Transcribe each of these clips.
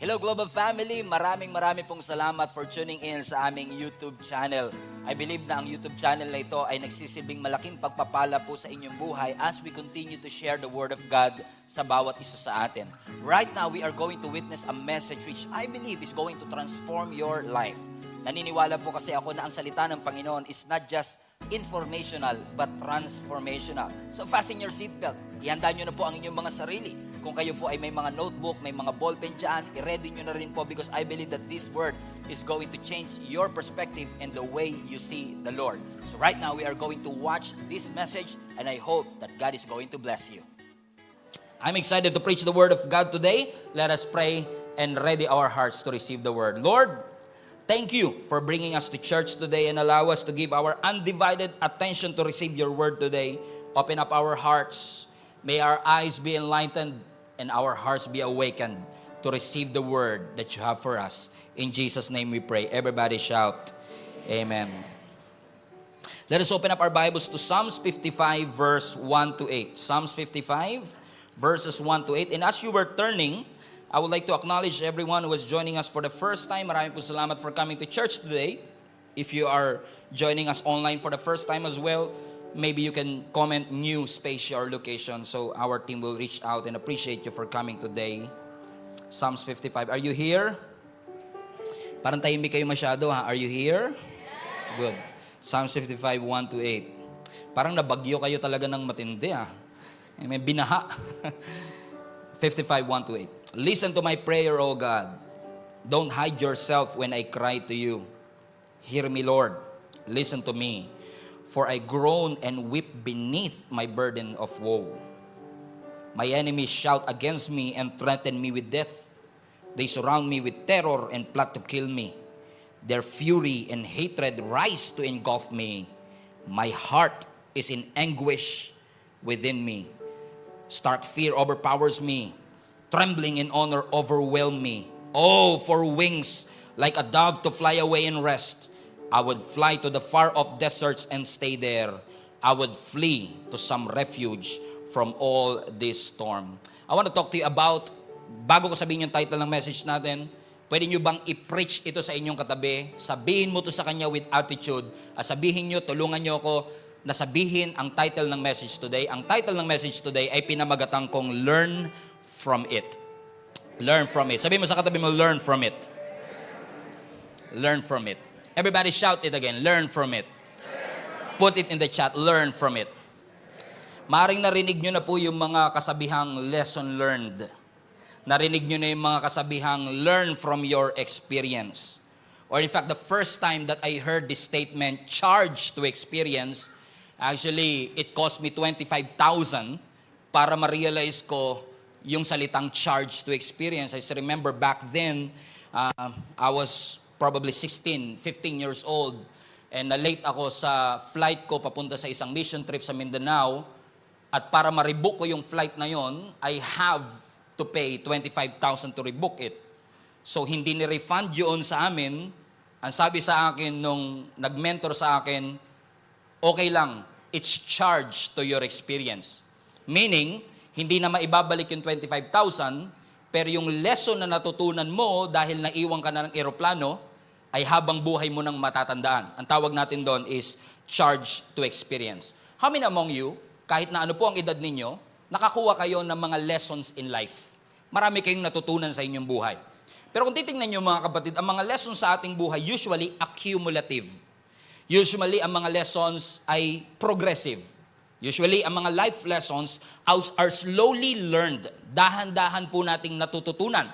Hello Global Family, maraming pong salamat for tuning in sa aming YouTube channel. I believe na ang YouTube channel na ito ay nagsisilbing malaking pagpapala po sa inyong buhay as we continue to share the Word of God sa bawat isa sa atin. Right now, we are going to witness a message which I believe is going to transform your life. Naniniwala po kasi ako na ang salita ng Panginoon is not just informational but transformational. So fasten your seatbelt. Ihanda nyo na po ang inyong mga sarili. Kung kayo po ay may mga notebook, may mga ballpen dyan, i-ready nyo na rin po because I believe that this word is going to change your perspective and the way you see the Lord. So right now, we are going to watch this message and I hope that God is going to bless you. I'm excited to preach the word of God today. Let us pray and ready our hearts to receive the word. Lord, thank you for bringing us to church today and allow us to give our undivided attention to receive your word today. Open up our hearts. May our eyes be enlightened and our hearts be awakened to receive the word that you have for us. In Jesus' name we pray. Everybody shout, Amen. Let us open up our Bibles to Psalms 55 verse 1 to 8. Psalms 55 verses 1 to 8. And as you were turning, I would like to acknowledge everyone who is joining us for the first time. Maraming po salamat for coming to church today. If you are joining us online for the first time as well, maybe you can comment new space or location so our team will reach out and appreciate you for coming today. Psalms 55. Are you here? Parang tahimik kayo masyado ha. Are you here? Good. Psalms 55, 1 to 8. Parang nabagyo kayo talaga ng matindi ha. May binaha. 55, 1 to 8. Listen to my prayer, O God. Don't hide yourself when I cry to you. Hear me, Lord. Listen to me. For I groan and weep beneath my burden of woe. My enemies shout against me and threaten me with death. They surround me with terror and plot to kill me. Their fury and hatred rise to engulf me. My heart is in anguish within me. Stark fear overpowers me. Trembling in honor overwhelm me. Oh, for wings like a dove to fly away and rest. I would fly to the far-off deserts and stay there. I would flee to some refuge from all this storm. I want to talk to you about, bago ko sabihin yung title ng message natin, pwede nyo bang i-preach ito sa inyong katabi? Sabihin mo to sa kanya with attitude. Sabihin nyo, tulungan nyo ako na sabihin ang title ng message today. Ang title ng message today ay pinamagatang kong Learn from It. Learn from it. Sabihin mo sa katabi mo, learn from it. Learn from it. Everybody shout it again. Learn from it. Put it in the chat. Learn from it. Maring narinig nyo na po yung mga kasabihang lesson learned. Narinig nyo na yung mga kasabihang learn from your experience. Or in fact, the first time that I heard this statement, charge to experience, actually, it cost me 25,000 para ma-realize ko yung salitang charge to experience. I still remember back then, I was probably 16, 15 years old. And na-late ako sa flight ko papunta sa isang mission trip sa Mindanao. At para ma-rebook ko yung flight na yon, I have to pay 25,000 to rebook it. So hindi ni-refund yun sa amin. Ang sabi sa akin nung nag-mentor sa akin, okay lang, it's charged to your experience. Meaning, hindi na maibabalik yung 25,000, pero yung lesson na natutunan mo dahil naiwan ka na ng eroplano, ay habang buhay mo nang matatandaan. Ang tawag natin doon is charge to experience. How many among you, kahit na ano po ang edad ninyo, nakakuha kayo ng mga lessons in life? Marami kayong natutunan sa inyong buhay. Pero kung titingnan nyo mga kapatid, ang mga lessons sa ating buhay usually accumulative. Usually ang mga lessons ay progressive. Usually ang mga life lessons are slowly learned. Dahan-dahan po nating natututunan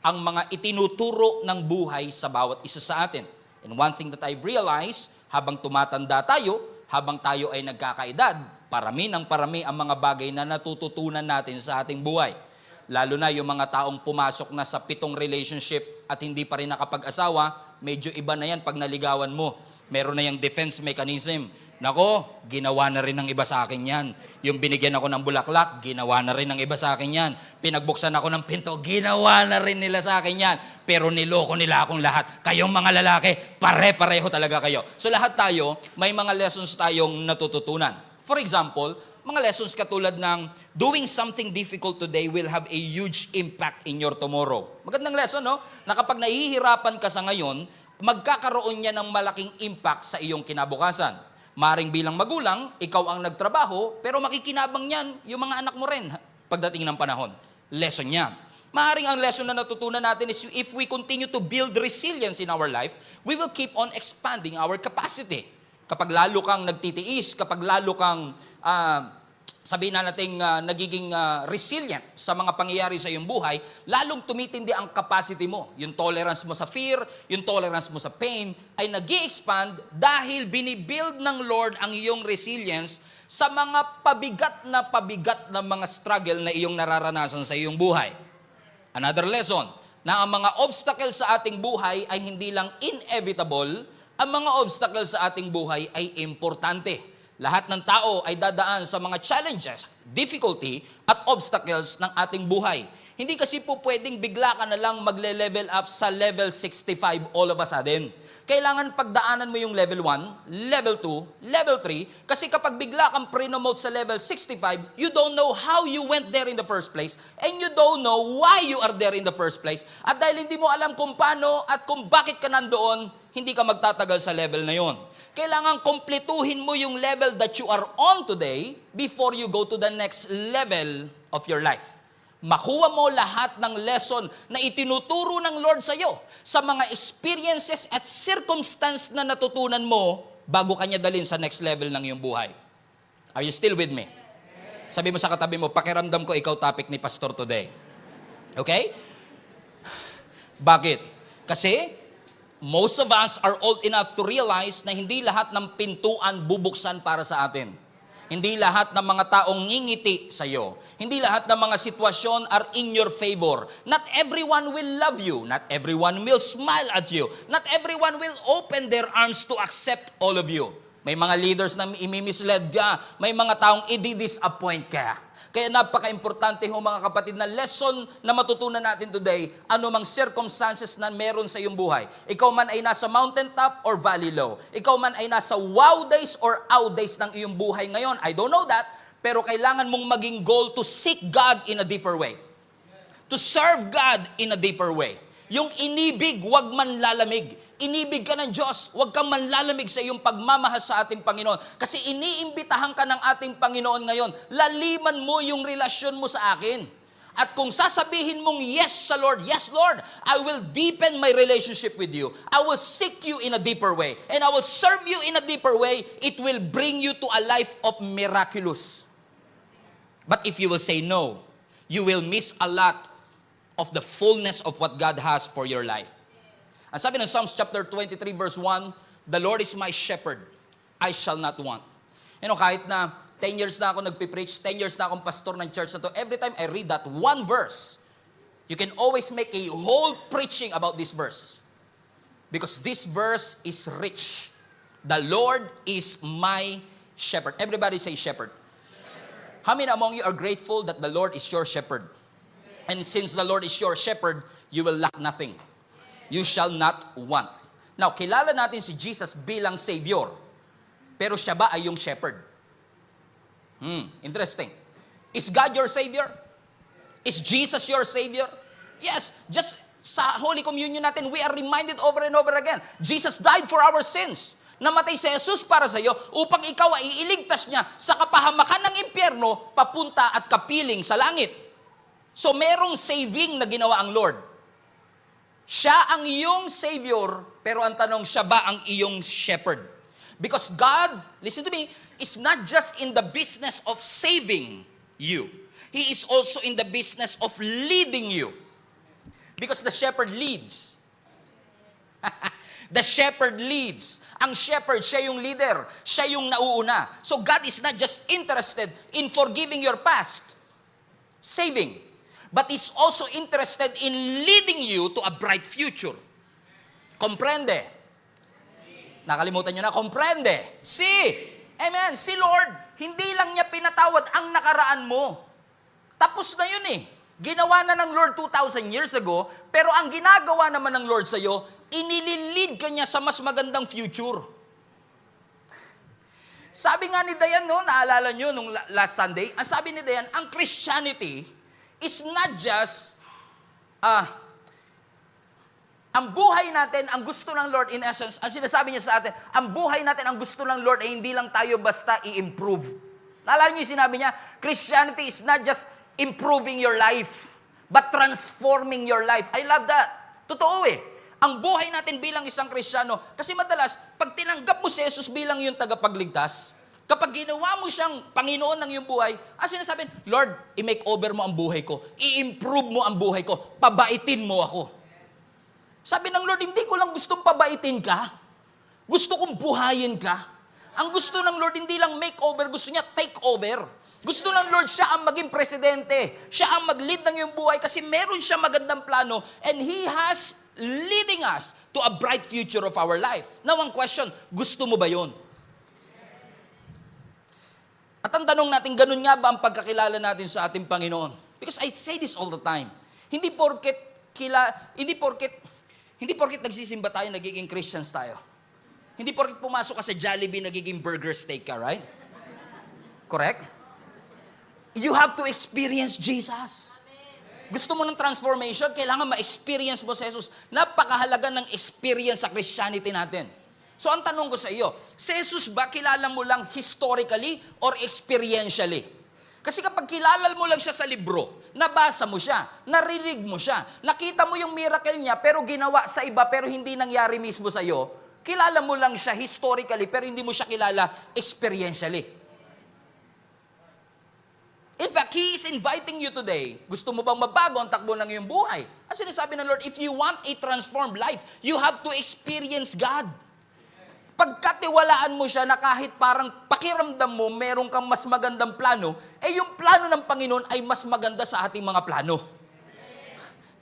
ang mga itinuturo ng buhay sa bawat isa sa atin. And one thing that I've realized, habang tumatanda tayo, habang tayo ay nagkakaedad, parami ng parami ang mga bagay na natututunan natin sa ating buhay. Lalo na yung mga taong pumasok na sa 7 relationship at hindi pa rin nakapag-asawa, medyo iba na yan pag naligawan mo. Meron na yung defense mechanism. Nako, ginawa na rin ng iba sa akin yan. Yung binigyan ako ng bulaklak, ginawa na rin ng iba sa akin yan. Pinagbuksan ako ng pinto, ginawa na rin nila sa akin yan. Pero niloko nila akong lahat. Kayong mga lalaki, pare-pareho talaga kayo. So lahat tayo, may mga lessons tayong natututunan. For example, Mga lessons katulad ng doing something difficult today will have a huge impact in your tomorrow. Magandang lesson, no? Na kapag nahihirapan ka sa ngayon, magkakaroon niya ng malaking impact sa iyong kinabukasan. Maring bilang magulang, ikaw ang nagtrabaho, pero makikinabang niyan yung mga anak mo rin pagdating ng panahon. Lesson niya. Maaaring ang lesson na natutunan natin is if we continue to build resilience in our life, we will keep on expanding our capacity. Kapag lalo kang nagtitiis, kapag lalo kang, sabihin na natin, nagiging resilient sa mga pangyayari sa iyong buhay, lalong tumitindi ang capacity mo. Yung tolerance mo sa fear, yung tolerance mo sa pain, ay nag-i-expand dahil binibuild ng Lord ang iyong resilience sa mga pabigat na mga struggle na iyong nararanasan sa iyong buhay. Another lesson, na ang mga obstacles sa ating buhay ay hindi lang inevitable, ang mga obstacles sa ating buhay ay importante. Lahat ng tao ay dadaan sa mga challenges, difficulty, at obstacles ng ating buhay. Hindi kasi po pwedeng bigla ka na lang magle-level up sa level 65 all of a sudden. Kailangan pagdaanan mo yung level 1, level 2, level 3, kasi kapag bigla kang pre-promote sa level 65, you don't know how you went there in the first place, and you don't know why you are there in the first place. At dahil hindi mo alam kung paano at kung bakit ka nandoon, hindi ka magtatagal sa level na yon. Kailangan kumpletuhin mo yung level that you are on today before you go to the next level of your life. Makuha mo lahat ng lesson na itinuturo ng Lord sa iyo sa mga experiences at circumstance na natutunan mo bago kanya dalhin sa next level ng iyong buhay. Are you still with me? Sabi mo sa katabi mo, pakiramdam ko ikaw topic ni Pastor today. Okay? Bakit? Kasi most of us are old enough to realize na hindi lahat ng pintuan bubuksan para sa atin. Hindi lahat ng mga taong ngingiti sa iyo. Hindi lahat ng mga sitwasyon are in your favor. Not everyone will love you. Not everyone will smile at you. Not everyone will open their arms to accept all of you. May mga leaders na imimislead ka. May mga taong i-disappoint ka. Kaya napaka-importante ho mga kapatid na lesson na matutunan natin today, anumang circumstances na meron sa iyong buhay. Ikaw man ay nasa mountaintop or valley low. Ikaw man ay nasa wow days or ow days ng iyong buhay ngayon. I don't know that, pero kailangan mong maging goal to seek God in a deeper way. To serve God in a deeper way. Yung inibig, wag man lalamig. Inibig ka ng Diyos, huwag kang manlalamig sa iyong pagmamahal sa ating Panginoon. Kasi iniimbitahan ka ng ating Panginoon ngayon, laliman mo yung relasyon mo sa akin. At kung sasabihin mong yes sa Lord, yes Lord, I will deepen my relationship with you. I will seek you in a deeper way. And I will serve you in a deeper way. It will bring you to a life of miraculous. But if you will say no, you will miss a lot of the fullness of what God has for your life. Ang sabi ng Psalms chapter 23 verse 1, the Lord is my shepherd, I shall not want. You know, kahit na 10 years na ako nagpipreach, 10 years na akong pastor ng church na to, every time I read that one verse, you can always make a whole preaching about this verse. Because this verse is rich. The Lord is my shepherd. Everybody say shepherd. How many among you are grateful that the Lord is your shepherd? And since the Lord is your shepherd, you will lack nothing. You shall not want. Now, kilala natin si Jesus bilang Savior. Pero siya ba ay yung shepherd? Interesting. Is God your Savior? Is Jesus your Savior? Yes. Just sa Holy Communion natin, we are reminded over and over again. Jesus died for our sins. Namatay si Jesus para sa iyo upang ikaw ay iligtas niya sa kapahamakan ng impyerno papunta at kapiling sa langit. So, merong saving na ginawa ang Lord. Siya ang iyong Savior, pero ang tanong, siya ba ang iyong shepherd? Because God, listen to me, is not just in the business of saving you. He is also in the business of leading you. Because the shepherd leads. The shepherd leads. Ang shepherd, siya yung leader. Siya yung nauuna. So God is not just interested in forgiving your past, saving, but is also interested in leading you to a bright future. Comprende? Nakalimutan nyo na, comprende? Amen, si Lord, hindi lang niya pinatawad ang nakaraan mo. Tapos na yun eh. Ginawa na ng Lord 2,000 years ago, pero ang ginagawa naman ng Lord sa'yo, inililid ka niya sa mas magandang future. Sabi nga ni Dayan, no, naalala nyo nung last Sunday, ang sabi ni Dayan, ang Christianity is not just, ang buhay natin, ang gusto ng Lord, in essence, ang sinasabi niya sa atin, ang buhay natin, ang gusto ng Lord ay hindi lang tayo basta i-improve. Naalala niyo yung sinabi niya, Christianity is not just improving your life, but transforming your life. I love that. Totoo eh. Ang buhay natin bilang isang Kristiyano, kasi madalas, pag tinanggap mo si Jesus bilang yung tagapagligtas, kapag ginawa mo siyang Panginoon ng iyong buhay, ang sinasabi, Lord, i-make over mo ang buhay ko, i-improve mo ang buhay ko, pabaitin mo ako. Sabi ng Lord, hindi ko lang gustong pabaitin ka, gusto kong buhayin ka. Ang gusto ng Lord, hindi lang make over, gusto niya take over. Gusto ng Lord, siya ang maging presidente, siya ang mag-lead ng iyong buhay kasi meron siya magandang plano and He has leading us to a bright future of our life. Now, ang question, gusto mo ba yun? At ang tanong natin, ganun nga ba ang pagkakilala natin sa ating Panginoon? Because I say this all the time. Hindi porket nagsisimba tayo, nagiging Christians tayo. Hindi porket pumasok ka sa Jollibee, nagiging burger steak ka, right? Correct? You have to experience Jesus. Gusto mo ng transformation, kailangan ma-experience mo sa Jesus. Napakahalaga ng experience sa Christianity natin. So ang tanong ko sa iyo, si Jesus ba kilala mo lang historically or experientially? Kasi kapag kilala mo lang siya sa libro, nabasa mo siya, narinig mo siya, nakita mo yung miracle niya pero ginawa sa iba pero hindi nangyari mismo sa iyo, kilala mo lang siya historically pero hindi mo siya kilala experientially. In fact, He is inviting you today. Gusto mo bang mabago ang takbo ng iyong buhay? Ang sinasabi ng Lord, if you want a transformed life, you have to experience God. Pagkatiwalaan mo siya na kahit parang pakiramdam mo, meron kang mas magandang plano, eh yung plano ng Panginoon ay mas maganda sa ating mga plano.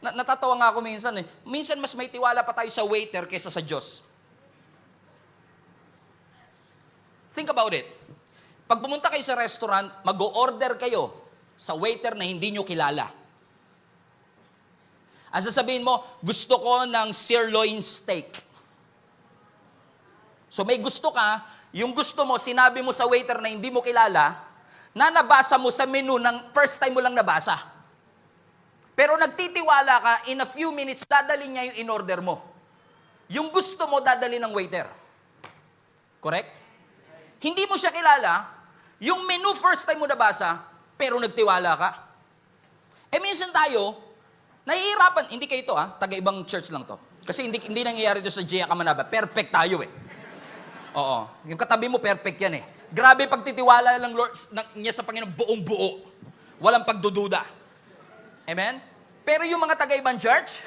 Natatawa nga ako minsan eh. Minsan mas may tiwala pa tayo sa waiter kaysa sa Diyos. Think about it. Pag pumunta kayo sa restaurant, mag-o-order kayo sa waiter na hindi nyo kilala. Ang sasabihin mo, gusto ko ng sirloin steak. So may gusto ka, yung gusto mo, sinabi mo sa waiter na hindi mo kilala, na nabasa mo sa menu ng first time mo lang nabasa. Pero nagtitiwala ka, in a few minutes, dadali niya yung in-order mo. Yung gusto mo, dadali ng waiter. Correct? Hindi mo siya kilala, yung menu first time mo nabasa, pero nagtiwala ka. Eh minsan tayo, nahihirapan, hindi kayo ito taga-ibang church lang to. Kasi hindi nangyayari ito sa Jaya Kamanaba, perfect tayo eh. Oo, yung katabi mo perfect yan eh. Grabe pagtitiwala ng Lord niya sa Panginoon, buong buo. Walang pagdududa. Amen? Pero yung mga taga-ibang church,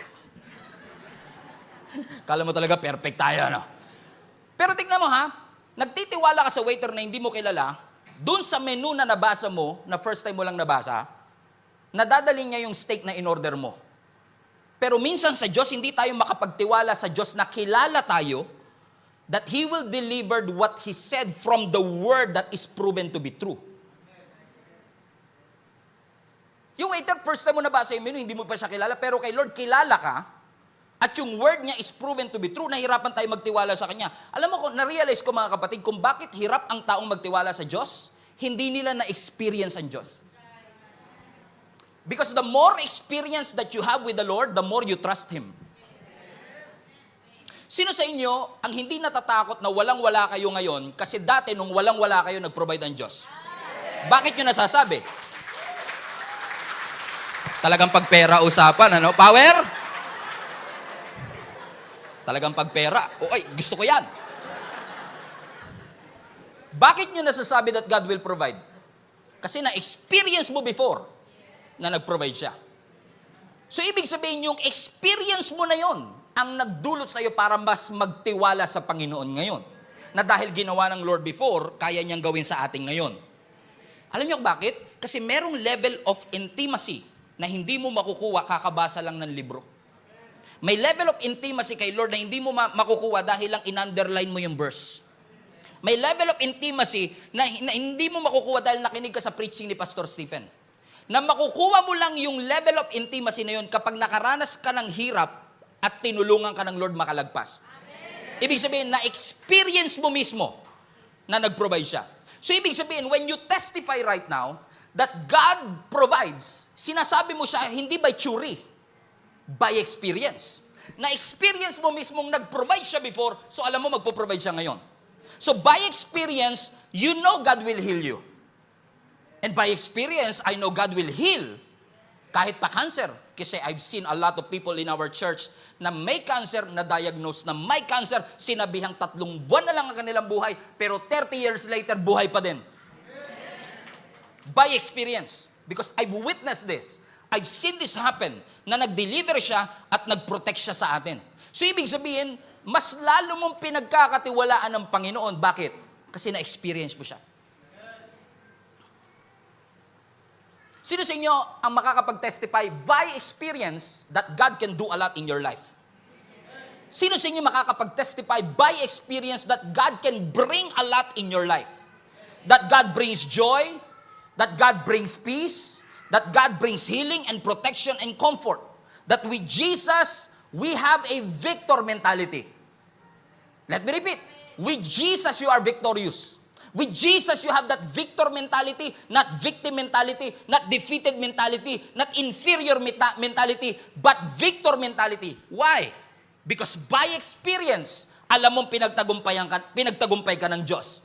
kala mo talaga perfect tayo, no? Pero tignan mo nagtitiwala ka sa waiter na hindi mo kilala, doon sa menu na nabasa mo, na first time mo lang nabasa, nadadali niya yung steak na in-order mo. Pero minsan sa Diyos, hindi tayo makapagtiwala sa Diyos na kilala tayo, that He will deliver what He said from the word that is proven to be true. Yung waiter, first time mo nabasa yung menu, hindi mo pa siya kilala, pero kay Lord, kilala ka, at yung word niya is proven to be true, nahirapan tayo magtiwala sa Kanya. Alam mo, na-realize ko mga kapatid, kung bakit hirap ang taong magtiwala sa Diyos, hindi nila na-experience ang Diyos. Because the more experience that you have with the Lord, the more you trust Him. Sino sa inyo ang hindi natatakot na walang-wala kayo ngayon kasi dati nung walang-wala kayo, nag-provide ang Diyos? Bakit nyo nasasabi? Talagang pagpera usapan, ano? Power? Talagang pagpera. Gusto ko yan. Bakit nyo nasasabi that God will provide? Kasi na-experience mo before na nag-provide siya. So, ibig sabihin yung experience mo na yon ang nagdulot sa'yo para mas magtiwala sa Panginoon ngayon. Na dahil ginawa ng Lord before, kaya niyang gawin sa atin ngayon. Alam niyo bakit? Kasi merong level of intimacy na hindi mo makukuha kakabasa lang ng libro. May level of intimacy kay Lord na hindi mo makukuha dahil lang in-underline mo yung verse. May level of intimacy na hindi mo makukuha dahil nakinig ka sa preaching ni Pastor Stephen. Na makukuha mo lang yung level of intimacy na yun kapag nakaranas ka ng hirap at tinulungan ka ng Lord makalagpas. Amen. Ibig sabihin, na-experience mo mismo na nag-provide siya. So ibig sabihin, when you testify right now that God provides, sinasabi mo siya hindi by theory, by experience. Na-experience mo mismong nag-provide siya before, so alam mo magpo-provide siya ngayon. So by experience, you know God will heal you. And by experience, I know God will heal kahit pa cancer. Kasi I've seen a lot of people in our church na may cancer, na diagnose na may cancer, sinabihang 3 buwan na lang ang kanilang buhay, pero 30 years later, buhay pa din. By experience. Because I've witnessed this. I've seen this happen, na nag-deliver siya at nag-protect siya sa atin. So ibig sabihin, mas lalo mong pinagkakatiwalaan ng Panginoon. Bakit? Kasi na-experience mo siya. Sino sa inyo ang makakapag-testify by experience that God can do a lot in your life? Sino sa inyo makakapag-testify by experience that God can bring a lot in your life? That God brings joy, that God brings peace, that God brings healing and protection and comfort. That with Jesus, we have a victor mentality. Let me repeat. With Jesus, you are victorious. With Jesus, you have that victor mentality, not victim mentality, not defeated mentality, not inferior mentality, but victor mentality. Why? Because by experience, alam mong pinagtagumpay ka ng Diyos.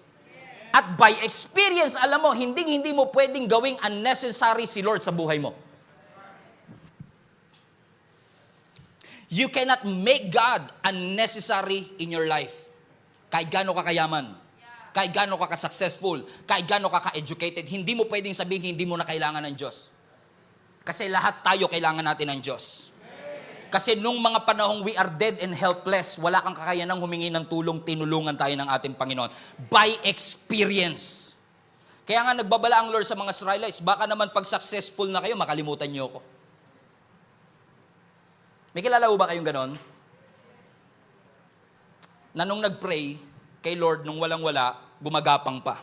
At by experience, alam mo, hindi mo pwedeng gawing unnecessary si Lord sa buhay mo. You cannot make God unnecessary in your life. Kahit gaano ka kayaman, kahit gaano ka ka-successful, kahit gaano ka ka-educated, hindi mo pwedeng sabihin hindi mo na kailangan ng Diyos. Kasi lahat tayo kailangan natin ng Diyos. Kasi nung mga panahong we are dead and helpless, wala kang kakayanang humingi ng tulong, tinulungan tayo ng ating Panginoon. By experience. Kaya nga nagbabala ang Lord sa mga Israelites, baka naman pag successful na kayo, makalimutan niyo ako. May kilala mo ba kayong ganon? Na nung nag-pray kay Lord, nung walang-wala, gumagapang pa.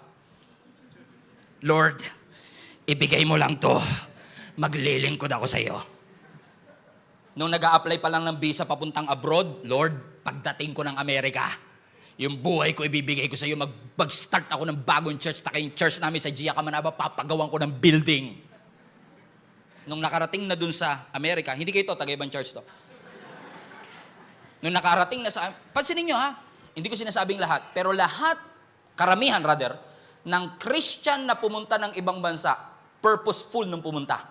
Lord, ibigay mo lang to. Maglilingkod ako sa iyo. Nung nag-a-apply pa lang ng visa papuntang abroad, Lord, pagdating ko ng Amerika, yung buhay ko ibibigay ko sa iyo, mag-start ako ng bagong church, yung church namin sa Gia Kamanaba, papagawan ko ng building. Nung nakarating na dun sa Amerika, hindi kayo ito, taga-ibang church to. Nung nakarating na sa, pansinin nyo ha, hindi ko sinasabing lahat, pero lahat, karamihan rather, ng Christian na pumunta ng ibang bansa, purposeful nung pumunta.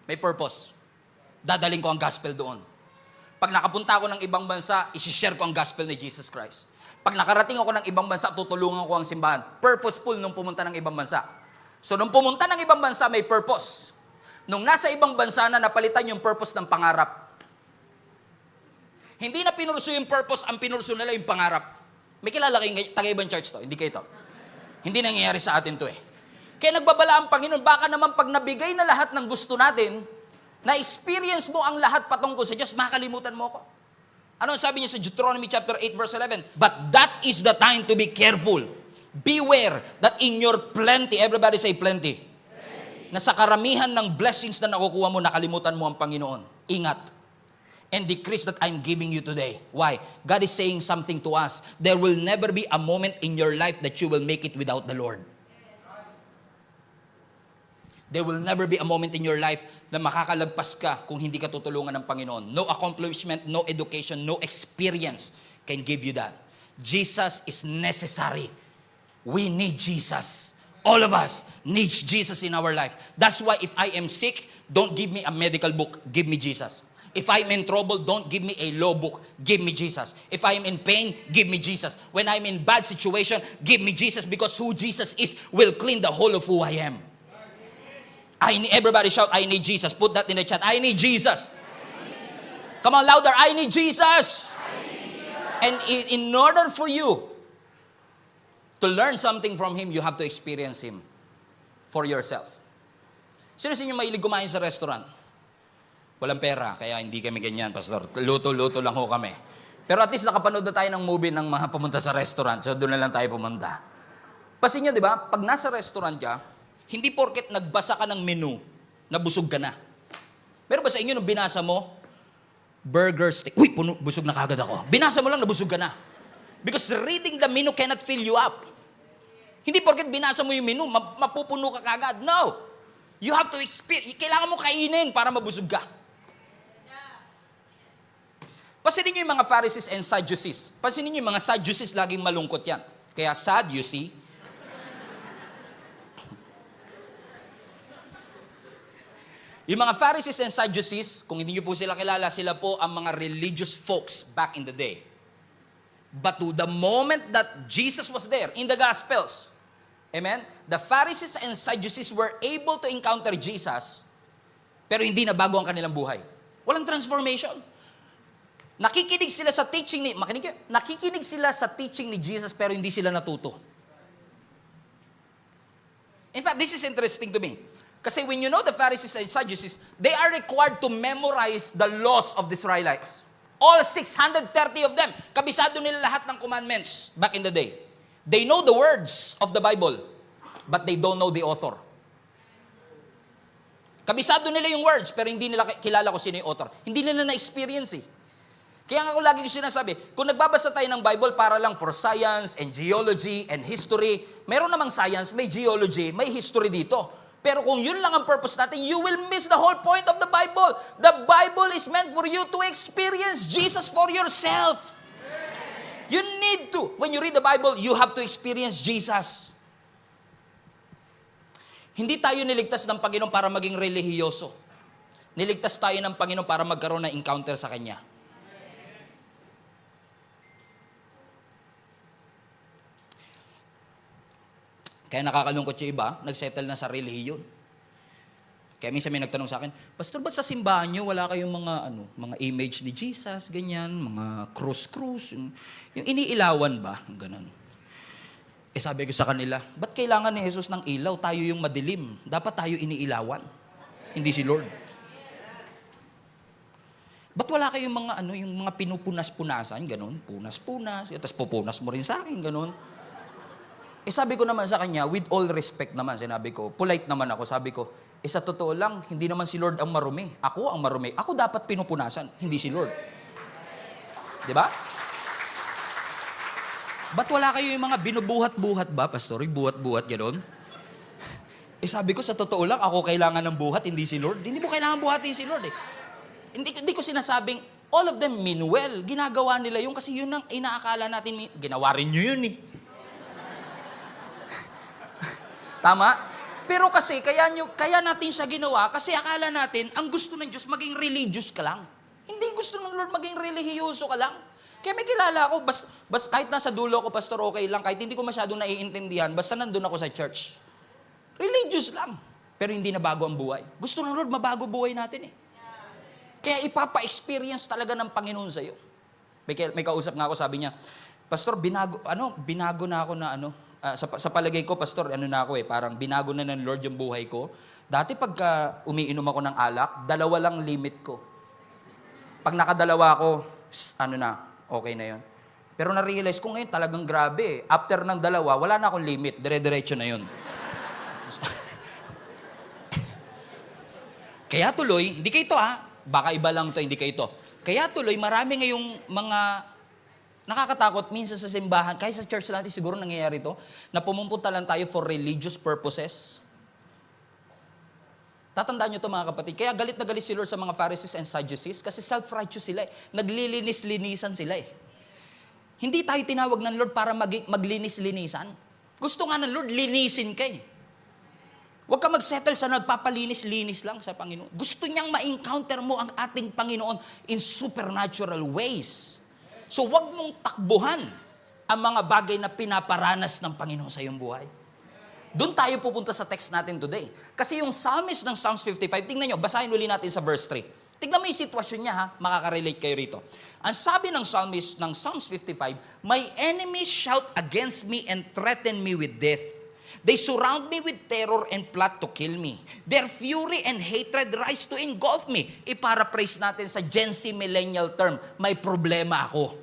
May purpose. Dadaling ko ang gospel doon. Pag nakapunta ako ng ibang bansa, isi-share ko ang gospel ni Jesus Christ. Pag nakarating ako ng ibang bansa, tutulungan ko ang simbahan. Purposeful nung pumunta ng ibang bansa. So nung pumunta ng ibang bansa, may purpose. Nung nasa ibang bansa na, napalitan yung purpose ng pangarap. Hindi na pinurso yung purpose, ang pinurso nila yung pangarap. May kilala kayong taga-ibang church to, hindi kayo to. Hindi nangyayari sa atin to eh. Kaya nagbabala ang Panginoon, baka naman pag nabigay na lahat ng gusto natin, na-experience mo ang lahat patungkol sa Diyos, makakalimutan mo ako. Ano sabi niya sa Deuteronomy chapter 8 verse 11? But that is the time to be careful. Beware that in your plenty, everybody say plenty. Na sa karamihan ng blessings na nakukuha mo, nakalimutan mo ang Panginoon. Ingat. And decrease that I'm giving you today. Why? God is saying something to us. There will never be a moment in your life that you will make it without the Lord. There will never be a moment in your life na makakalagpas ka kung hindi ka tutulungan ng Panginoon. No accomplishment, no education, no experience can give you that. Jesus is necessary. We need Jesus. All of us needs Jesus in our life. That's why if I am sick, don't give me a medical book. Give me Jesus. If I'm in trouble, don't give me a law book. Give me Jesus. If I'm in pain, give me Jesus. When I'm in bad situation, give me Jesus, because who Jesus is will clean the whole of who I am. Everybody shout, I need Jesus. Put that in the chat. I need Jesus. Come on, louder. I need Jesus. And in order for you to learn something from Him, you have to experience Him for yourself. Sino sa inyo mahilig kumain sa restaurant? Walang pera, kaya hindi kami ganyan, Pastor. Luto-luto lang ho kami. Pero at least nakapanood na tayo ng movie ng mga pumunta sa restaurant, so doon na lang tayo pumunta. Pasin nyo, di ba? Pag nasa restaurant ka, hindi porket nagbasa ka ng menu, nabusog ka na. Pero ba sa inyo, nung binasa mo, burger, steak, uy, busog na kagad ako. Binasa mo lang, nabusog ka na. Because reading the menu cannot fill you up. Hindi porket binasa mo yung menu, mapupuno ka kagad. No. You have to experience. Kailangan mo kainin para mabusog ka. Pansinin niyo yung mga Pharisees and Sadducees. Pansinin niyo yung mga Sadducees, laging malungkot yan. Kaya sad, you see. Yung mga Pharisees and Sadducees, kung hindi niyo po sila kilala, sila po ang mga religious folks back in the day. But to the moment that Jesus was there, in the Gospels, amen, the Pharisees and Sadducees were able to encounter Jesus, pero hindi na bago ang kanilang buhay. Walang transformation. Nakikinig sila sa teaching ni Jesus, pero hindi sila natuto. In fact, this is interesting to me. Kasi when you know the Pharisees and Sadducees, they are required to memorize the laws of the Israelites. All 630 of them. Kabisado nila lahat ng commandments back in the day. They know the words of the Bible, but they don't know the author. Kabisado nila yung words, pero hindi nila kilala kung sino yung author. Hindi nila na-experience eh. Kaya nga ako lagi ko sinasabi, kung nagbabasa tayo ng Bible para lang for science and geology and history, meron namang science, may geology, may history dito. Pero kung yun lang ang purpose natin, you will miss the whole point of the Bible. The Bible is meant for you to experience Jesus for yourself. You need to. When you read the Bible, you have to experience Jesus. Hindi tayo niligtas ng Panginoon para maging relihiyoso. Niligtas tayo ng Panginoon para magkaroon ng encounter sa Kanya. Kaya nakakalungkot yung iba, nagsettle na sa relihiyon. Kaya minsan may nagtanong sa akin, Pastor, ba't sa simbahan nyo wala kayong mga image ni Jesus, ganyan, mga cross, yung iniilawan ba? Ganon. Sabi ko sa kanila, ba't kailangan ni Jesus ng ilaw? Tayo yung madilim. Dapat tayo iniilawan. Hindi si Lord. Ba't wala kayong yung mga pinupunas-punasan, ganon, punas-punas, tapos pupunas mo rin sa akin, ganon. Sabi ko naman sa kanya, with all respect naman, sinabi ko, polite naman ako, sabi ko, sa totoo lang, hindi naman si Lord ang marumi. Ako ang marumi. Ako dapat pinupunasan, hindi si Lord. Diba? Ba't wala kayo yung mga binubuhat-buhat ba, Pastor? Buhat-buhat, gano'n? Sabi ko, sa totoo lang, ako kailangan ng buhat, hindi si Lord. Hindi mo kailangan buhatin si Lord eh. Hindi ko sinasabing, all of them mean well. Ginagawa nila yun kasi yun ang inaakala natin, ginawa rin nyo yun eh. Tama? Pero kasi, kaya natin siya ginawa, kasi akala natin, ang gusto ng Diyos, maging religious ka lang. Hindi gusto ng Lord maging relihiyoso ka lang. Kaya may kilala ako, kahit nasa dulo ko, Pastor, okay lang, kahit hindi ko masyadong naiintindihan, basta nandun ako sa church. Religious lang. Pero hindi na bago ang buhay. Gusto ng Lord, mabago buhay natin eh. Kaya ipapa-experience talaga ng Panginoon sa'yo. May kausap nga ako, sabi niya, Pastor, binago na ako na sa palagay ko, Pastor, na ako parang binago na ng Lord yung buhay ko. Dati pagka umiinom ako ng alak, 2 lang limit ko. Pag nakadalawa ako, okay na yun. Pero na-realize ko ngayon talagang grabe. After ng 2, wala na akong limit. Dire-diretso na yun. Kaya tuloy, hindi kayo ito baka iba lang ito, hindi kayo ito. Kaya tuloy, marami ngayong mga nakakatakot minsan sa simbahan, kahit sa church natin siguro nangyayari ito, na pumupunta lang tayo for religious purposes. Tatandaan nyo ito mga kapatid, kaya galit na galit si Lord sa mga Pharisees and Sadducees kasi self-righteous sila eh. Naglilinis-linisan sila eh. Hindi tayo tinawag ng Lord para maglinis-linisan. Gusto nga ng Lord, linisin ka eh. Huwag ka mag-settle sa nagpapalinis-linis lang sa Panginoon. Gusto niyang ma-encounter mo ang ating Panginoon in supernatural ways. So, wag mong takbuhan ang mga bagay na pinaparanas ng Panginoon sa iyong buhay. Doon tayo pupunta sa text natin today. Kasi yung psalmist ng Psalms 55, tingnan nyo, basahin uli natin sa verse 3. Tingnan mo yung sitwasyon niya makaka-relate kayo rito. Ang sabi ng psalmist ng Psalms 55, My enemies shout against me and threaten me with death. They surround me with terror and plot to kill me. Their fury and hatred rise to engulf me. I-paraphrase natin sa Gen Z millennial term, may problema ako.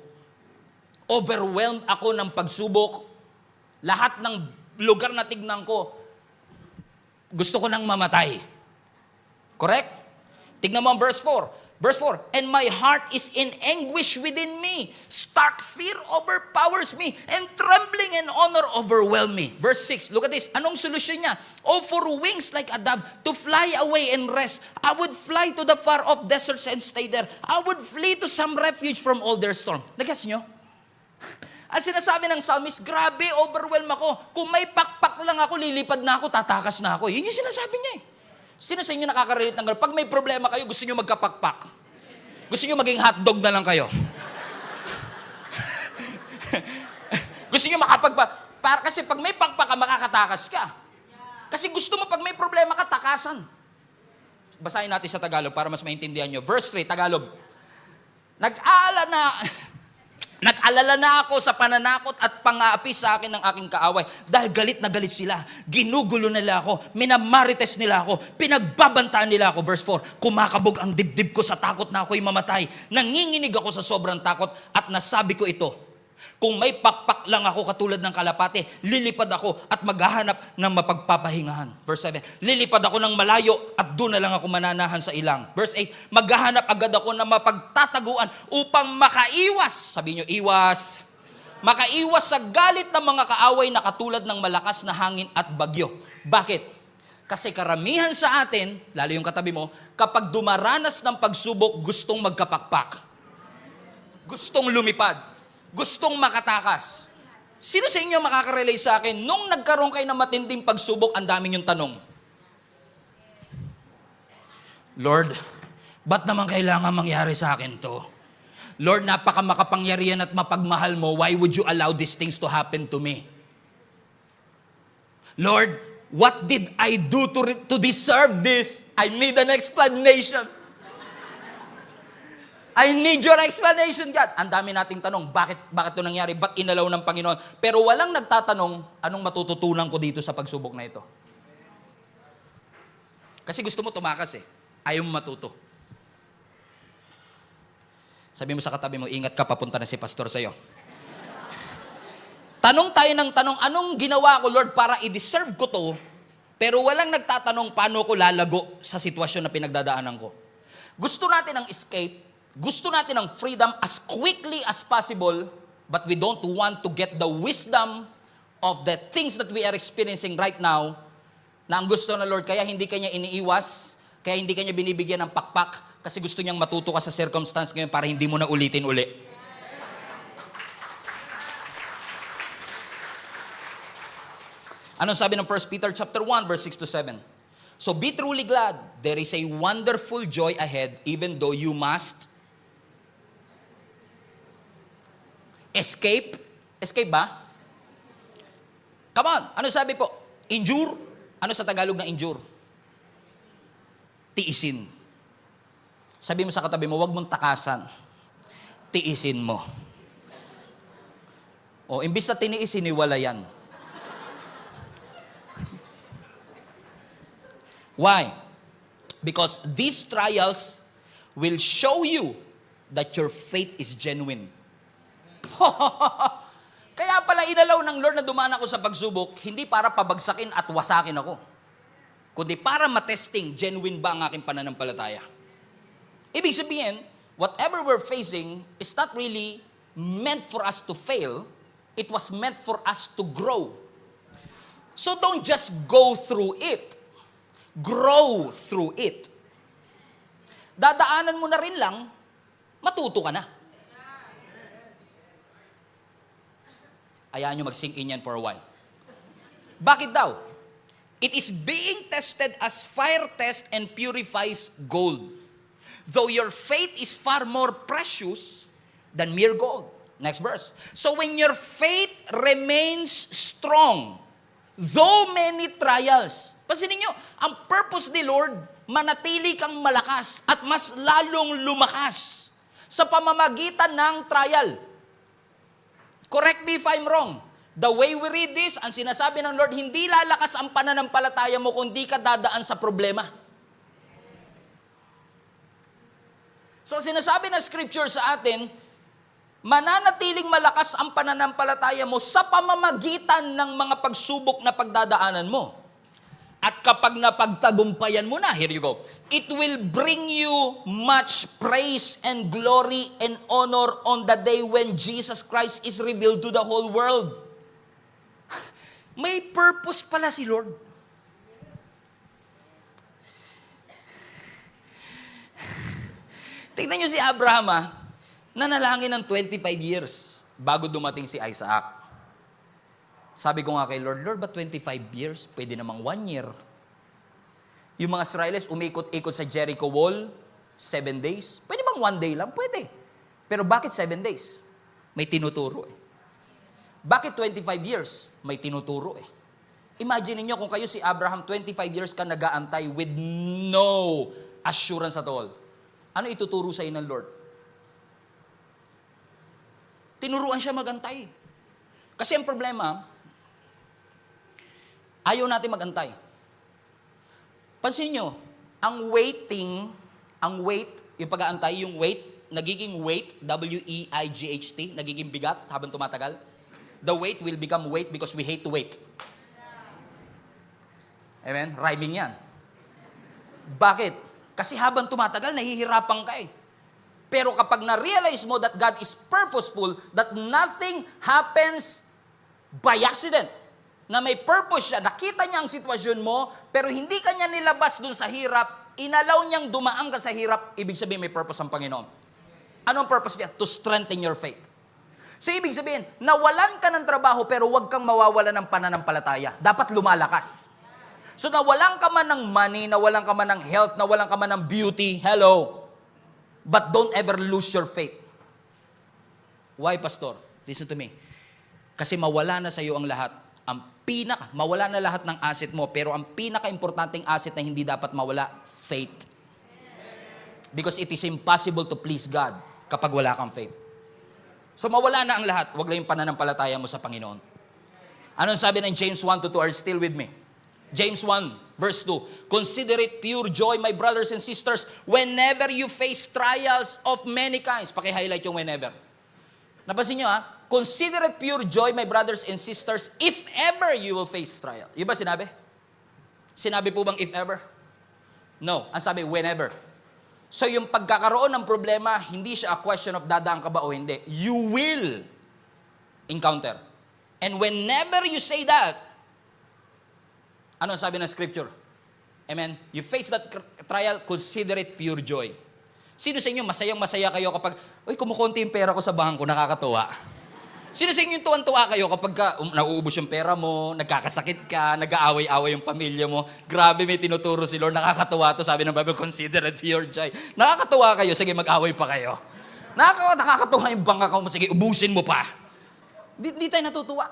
Overwhelmed ako ng pagsubok. Lahat ng lugar na tignan ko, gusto ko nang mamatay. Correct? Tignan mo ang verse 4. Verse 4, and my heart is in anguish within me. Stark fear overpowers me, and trembling and honor overwhelm me. Verse 6, look at this. Anong solusyon niya? Oh, for wings like a dove, to fly away and rest. I would fly to the far-off deserts and stay there. I would flee to some refuge from all their storm. Nagets nyo? Ang sinasabi ng psalmist, grabe, overwhelm ako. Kung may pakpak lang ako, lilipad na ako, tatakas na ako. Yun yung sinasabi niya eh. Sino sa inyo nakaka-relate ng gano'n? Pag may problema kayo, gusto nyo magkapakpak. Gusto nyo maging hotdog na lang kayo. Gusto nyo kasi pag may pakpak ka, makakatakas ka. Kasi gusto mo pag may problema ka, takasan. Basahin natin sa Tagalog para mas maintindihan nyo. Verse 3, Tagalog. Nag-alala na ako sa pananakot at pang-aapi sa akin ng aking kaaway. Dahil galit na galit sila. Ginugulo nila ako. Minamarites nila ako. Pinagbabantaan nila ako. Verse 4, kumakabog ang dibdib ko sa takot na ako'y mamatay. Nanginginig ako sa sobrang takot at nasabi ko ito. Kung may pakpak lang ako katulad ng kalapate, lilipad ako at maghahanap ng mapagpapahingahan. Verse 7, lilipad ako ng malayo at doon na lang ako mananahan sa ilang. Verse 8, maghahanap agad ako ng mapagtataguan upang makaiwas. Sabi nyo, iwas. Makaiwas sa galit ng mga kaaway na katulad ng malakas na hangin at bagyo. Bakit? Kasi karamihan sa atin, lalo yung katabi mo, kapag dumaranas ng pagsubok, gustong magkapakpak. Gustong lumipad. Gustong makatakas. Sino sa inyo makaka-relate sa akin? Nung nagkaroon kayo ng matinding pagsubok, ang dami niyong tanong. Lord, ba't naman kailangan mangyari sa akin to? Lord, napaka makapangyarihan at mapagmahal mo. Why would you allow these things to happen to me? Lord, what did I do to deserve this? I need an explanation. I need your explanation, God. Ang dami nating tanong, bakit ito nangyari? Ba't inalaw ng Panginoon? Pero walang nagtatanong, anong matututunan ko dito sa pagsubok na ito? Kasi gusto mo tumakas eh. Ayaw mo matuto. Sabi mo sa katabi mo, ingat ka, papunta na si pastor sa'yo. Tanong tayo ng tanong, anong ginawa ko, Lord, para i-deserve ko to, pero walang nagtatanong paano ko lalago sa sitwasyon na pinagdadaanan ko. Gusto natin ang escape, gusto natin ang freedom as quickly as possible, but we don't want to get the wisdom of the things that we are experiencing right now, na ang gusto na Lord, kaya hindi kanya iniiwas, kaya hindi kanya binibigyan ng pakpak, kasi gusto niyang matuto ka sa circumstance ngayon para hindi mo na ulitin uli. Anong sabi ng 1 Peter chapter 1, verse 6 to 7? So be truly glad, there is a wonderful joy ahead, even though you must escape. Escape ba? Come on. Ano sabi po? Endure. Ano sa Tagalog na endure? Tiisin. Sabi mo sa katabi mo, wag mong takasan. Tiisin mo. O, imbis na tiniisin, iwalayan. Why? Because these trials will show you that your faith is genuine. Kaya pala inalaw ng Lord na dumaan ako sa pagsubok, hindi para pabagsakin at wasakin ako, kundi para matesting, genuine ba ang aking pananampalataya. Ibig sabihin, whatever we're facing is not really meant for us to fail, it was meant for us to grow. So don't just go through it, grow through it. Dadaanan mo na rin lang, matuto ka na. Ayahan nyo mag-sink in yan for a while. Bakit daw? It is being tested as fire tests and purifies gold. Though your faith is far more precious than mere gold. Next verse. So when your faith remains strong, though many trials. Pansinin nyo, ang purpose ni Lord, manatili kang malakas at mas lalong lumakas sa pamamagitan ng trial. Correct me if I'm wrong. The way we read this, ang sinasabi ng Lord, hindi lalakas ang pananampalataya mo kung di ka dadaan sa problema. So sinasabi ng scripture sa atin, mananatiling malakas ang pananampalataya mo sa pamamagitan ng mga pagsubok na pagdadaanan mo. At kapag napagtagumpayan mo na, here you go, it will bring you much praise and glory and honor on the day when Jesus Christ is revealed to the whole world. May purpose pala si Lord. Tingnan niyo si Abraham, nanalangin ng 25 years bago dumating si Isaac. Sabi ko nga kay Lord, Lord, ba't 25 years? Pwede namang 1 year. Yung mga Israelis, umikot-ikot sa Jericho Wall, 7 days. Pwede bang 1 day lang? Pwede. Pero bakit 7 days? May tinuturo eh. Bakit 25 years? May tinuturo eh. Imagine niyo kung kayo si Abraham, 25 years ka nag-aantay with no assurance at all. Ano ituturo sa ng Lord? Tinuruan siya magantay. Kasi ang problema, ayaw natin magantay. Pansin nyo, ang wait, yung pag-aantay, yung wait, nagiging weight, W-E-I-G-H-T, nagiging bigat habang tumatagal. The wait will become weight because we hate to wait. Amen? Rhyming yan. Bakit? Kasi habang tumatagal, nahihirapan ka eh. Pero kapag na-realize mo that God is purposeful, that nothing happens by accident, na may purpose siya, nakita niya ang sitwasyon mo, pero hindi ka niya nilabas dun sa hirap, inalaw niyang dumaan ka sa hirap, ibig sabihin may purpose ang Panginoon. Ano ang purpose niya? To strengthen your faith. So ibig sabihin, nawalan ka ng trabaho, pero huwag kang mawawalan ng pananampalataya. Dapat lumalakas. So nawalan ka man ng money, nawalan ka man ng health, nawalan ka man ng beauty, hello. But don't ever lose your faith. Why, Pastor? Listen to me. Kasi mawala na sa iyo ang lahat. Mawala na lahat ng asset mo, pero ang pinaka-importanting asset na hindi dapat mawala, faith. Because it is impossible to please God kapag wala kang faith. So mawala na ang lahat, wag lang yung pananampalataya mo sa Panginoon. Anong sabi ng James 1:2? Are you still with me? James 1, verse 2. Consider it pure joy, my brothers and sisters, whenever you face trials of many kinds. Paki-highlight yung whenever. Napansin nyo Consider it pure joy, my brothers and sisters, if ever you will face trial. Yung ba sinabi? Sinabi po bang if ever? No. Ang sabi, whenever. So yung pagkakaroon ng problema, hindi siya a question of dadaan ka ba o hindi. You will encounter. And whenever you say that, ano sabi ng scripture? Amen? You face that trial, consider it pure joy. Sino sa inyo, masayang-masaya kayo kapag, uy, kumukunti yung pera ko sa bangko, nakakatuwa. Sino sa inyo yung tuwan-tuwa kayo kapag nauubos yung pera mo, nagkakasakit ka, nag-aaway-away yung pamilya mo, grabe may tinuturo si Lord, nakakatuwa to, sabi ng Bible, consider it pure joy. Nakakatuwa kayo, sige mag-away pa kayo. Nakakatuwa yung bangka mo, sige ubusin mo pa. Di tayo natutuwa.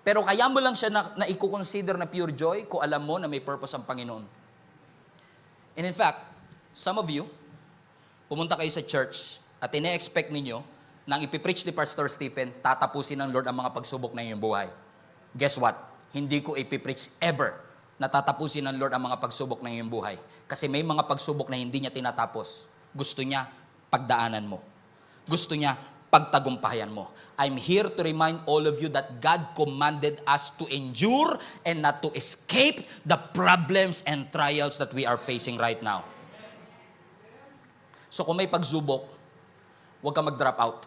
Pero kaya mo lang siya na i-consider na pure joy kung alam mo na may purpose ang Panginoon. And in fact, some of you, pumunta kayo sa church at ine-expect ninyo nang ipipreach ni Pastor Stephen, tatapusin ng Lord ang mga pagsubok na iyong buhay. Guess what? Hindi ko ipipreach ever na tatapusin ng Lord ang mga pagsubok na iyong buhay. Kasi may mga pagsubok na hindi niya tinatapos. Gusto niya pagdaanan mo. Gusto niya pagtagumpayan mo. I'm here to remind all of you that God commanded us to endure and not to escape the problems and trials that we are facing right now. So kung may pagsubok, huwag ka mag-drop out.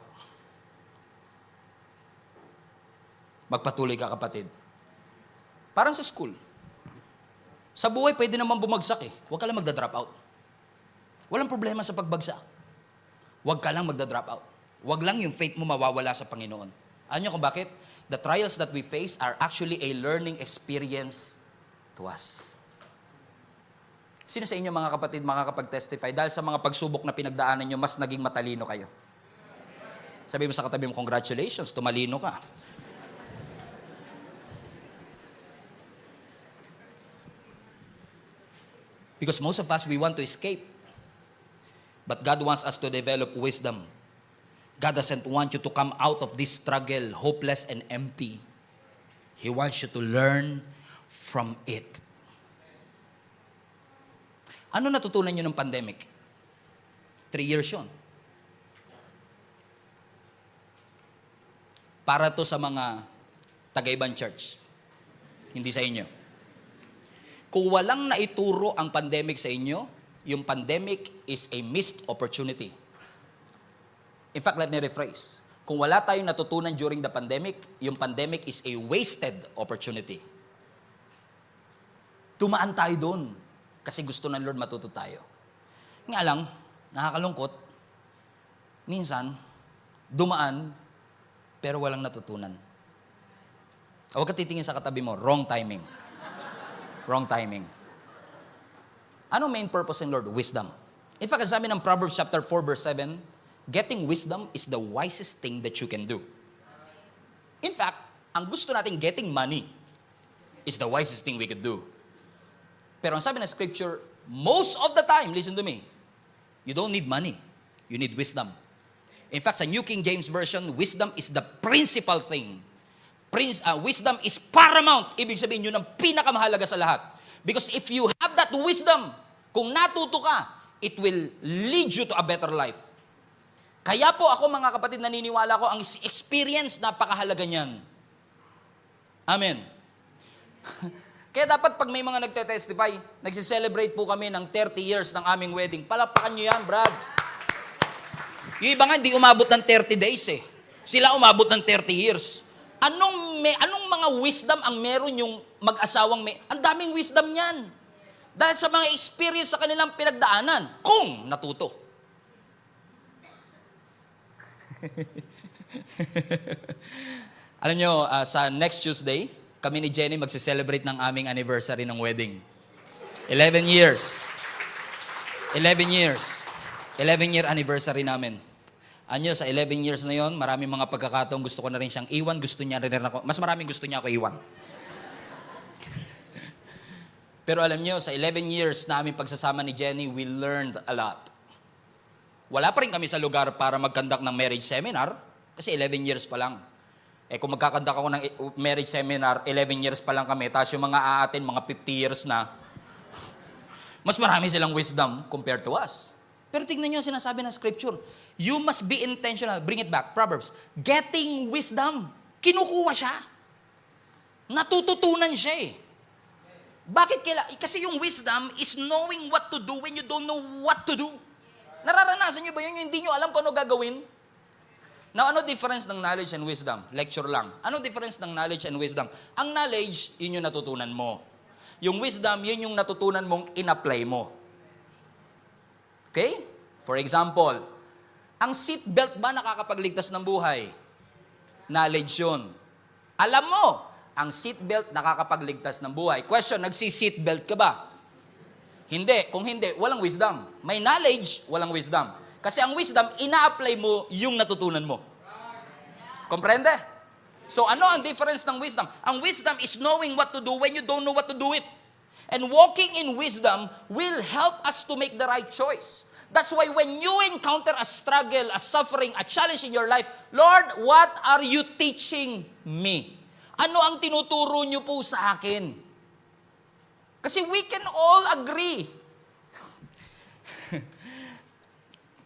Magpatuloy ka, kapatid. Parang sa school. Sa buhay, pwede naman bumagsak eh. Huwag ka lang magda-drop out. Walang problema sa pagbagsak. Huwag ka lang magda-drop out. Huwag lang yung faith mo mawawala sa Panginoon. Alam niyo kung bakit? The trials that we face are actually a learning experience to us. Sino sa inyo mga kapatid makakapag-testify dahil sa mga pagsubok na pinagdaanan nyo, mas naging matalino kayo? Sabi mo sa katabi mo, congratulations, tumalino ka. Because most of us, we want to escape. But God wants us to develop wisdom. God doesn't want you to come out of this struggle hopeless and empty. He wants you to learn from it. Ano natutunan nyo ng pandemic? 3 years yun. Para to sa mga taga-ibang church. Hindi sa inyo. Kung walang naituro ang pandemic sa inyo, yung pandemic is a missed opportunity. In fact, let me rephrase. Kung wala tayong natutunan during the pandemic, yung pandemic is a wasted opportunity. Tumaan tayo doon kasi gusto ng Lord matuto tayo. Nga lang, nakakalungkot, minsan, dumaan, pero walang natutunan. Huwag ka titingin sa katabi mo, wrong timing. Wrong timing. Ano main purpose in Lord? Wisdom. In fact, sabi ng Proverbs chapter 4 verse 7, getting wisdom is the wisest thing that you can do. In fact, ang gusto natin getting money is the wisest thing we could do. Pero ang sabi ng scripture, most of the time, listen to me, you don't need money. You need wisdom. In fact, sa New King James Version, wisdom is the principal thing. Wisdom is paramount. Ibig sabihin, yun ang pinakamahalaga sa lahat. Because if you have that wisdom, kung natuto ka, it will lead you to a better life. Kaya po ako, mga kapatid, naniniwala ko, ang experience, napakahalaga niyan. Amen. Kaya dapat pag may mga nagte-testify, nagsiselebrate po kami ng 30 years ng aming wedding. Palapakan nyo yan, Brad. Yung iba nga, hindi umabot ng 30 days eh. Sila umabot ng 30 years. Anong mga wisdom ang meron yung mag-asawang may? Ang daming wisdom niyan. Dahil sa mga experience sa kanilang pinagdaanan, kung natuto. Alam nyo, sa next Tuesday, kami ni Jenny magse-celebrate ng aming anniversary ng wedding. 11 years. 11 years. 11-year anniversary namin. Anyo, sa 11 years na yon, maraming mga pagkakataong gusto ko na rin siyang iwan, gusto niya rin ako, mas maraming gusto niya ako iwan. Pero alam niyo, sa 11 years na aming pagsasama ni Jenny, we learned a lot. Wala pa rin kami sa lugar para mag-conduct ng marriage seminar, kasi 11 years pa lang. Eh kung magkakandak ako ng marriage seminar, 11 years pa lang kami, tapos yung mga aatin, mga 50 years na, mas marami silang wisdom compared to us. Pero tignan niyo ang sinasabi ng scripture. You must be intentional. Bring it back. Proverbs. Getting wisdom. Kinukuha siya. Natututunan siya eh. Bakit kasi yung wisdom is knowing what to do when you don't know what to do. Nararanasan niyo ba yun? Yung hindi niyo alam kung ano gagawin? Now, ano difference ng knowledge and wisdom? Lecture lang. Ano difference ng knowledge and wisdom? Ang knowledge, yun yung natutunan mo. Yung wisdom, yun yung natutunan mong in-apply mo. Okay? For example, ang seatbelt ba nakakapagligtas ng buhay? Knowledge yun. Alam mo, ang seatbelt nakakapagligtas ng buhay. Question, nagsi-seatbelt ka ba? Hindi. Kung hindi, walang wisdom. May knowledge, walang wisdom. Kasi ang wisdom, ina-apply mo yung natutunan mo. Comprende? So ano ang difference ng wisdom? Ang wisdom is knowing what to do when you don't know what to do it. And walking in wisdom will help us to make the right choice. That's why when you encounter a struggle, a suffering, a challenge in your life, Lord, what are you teaching me? Ano ang tinuturo niyo po sa akin? Kasi we can all agree.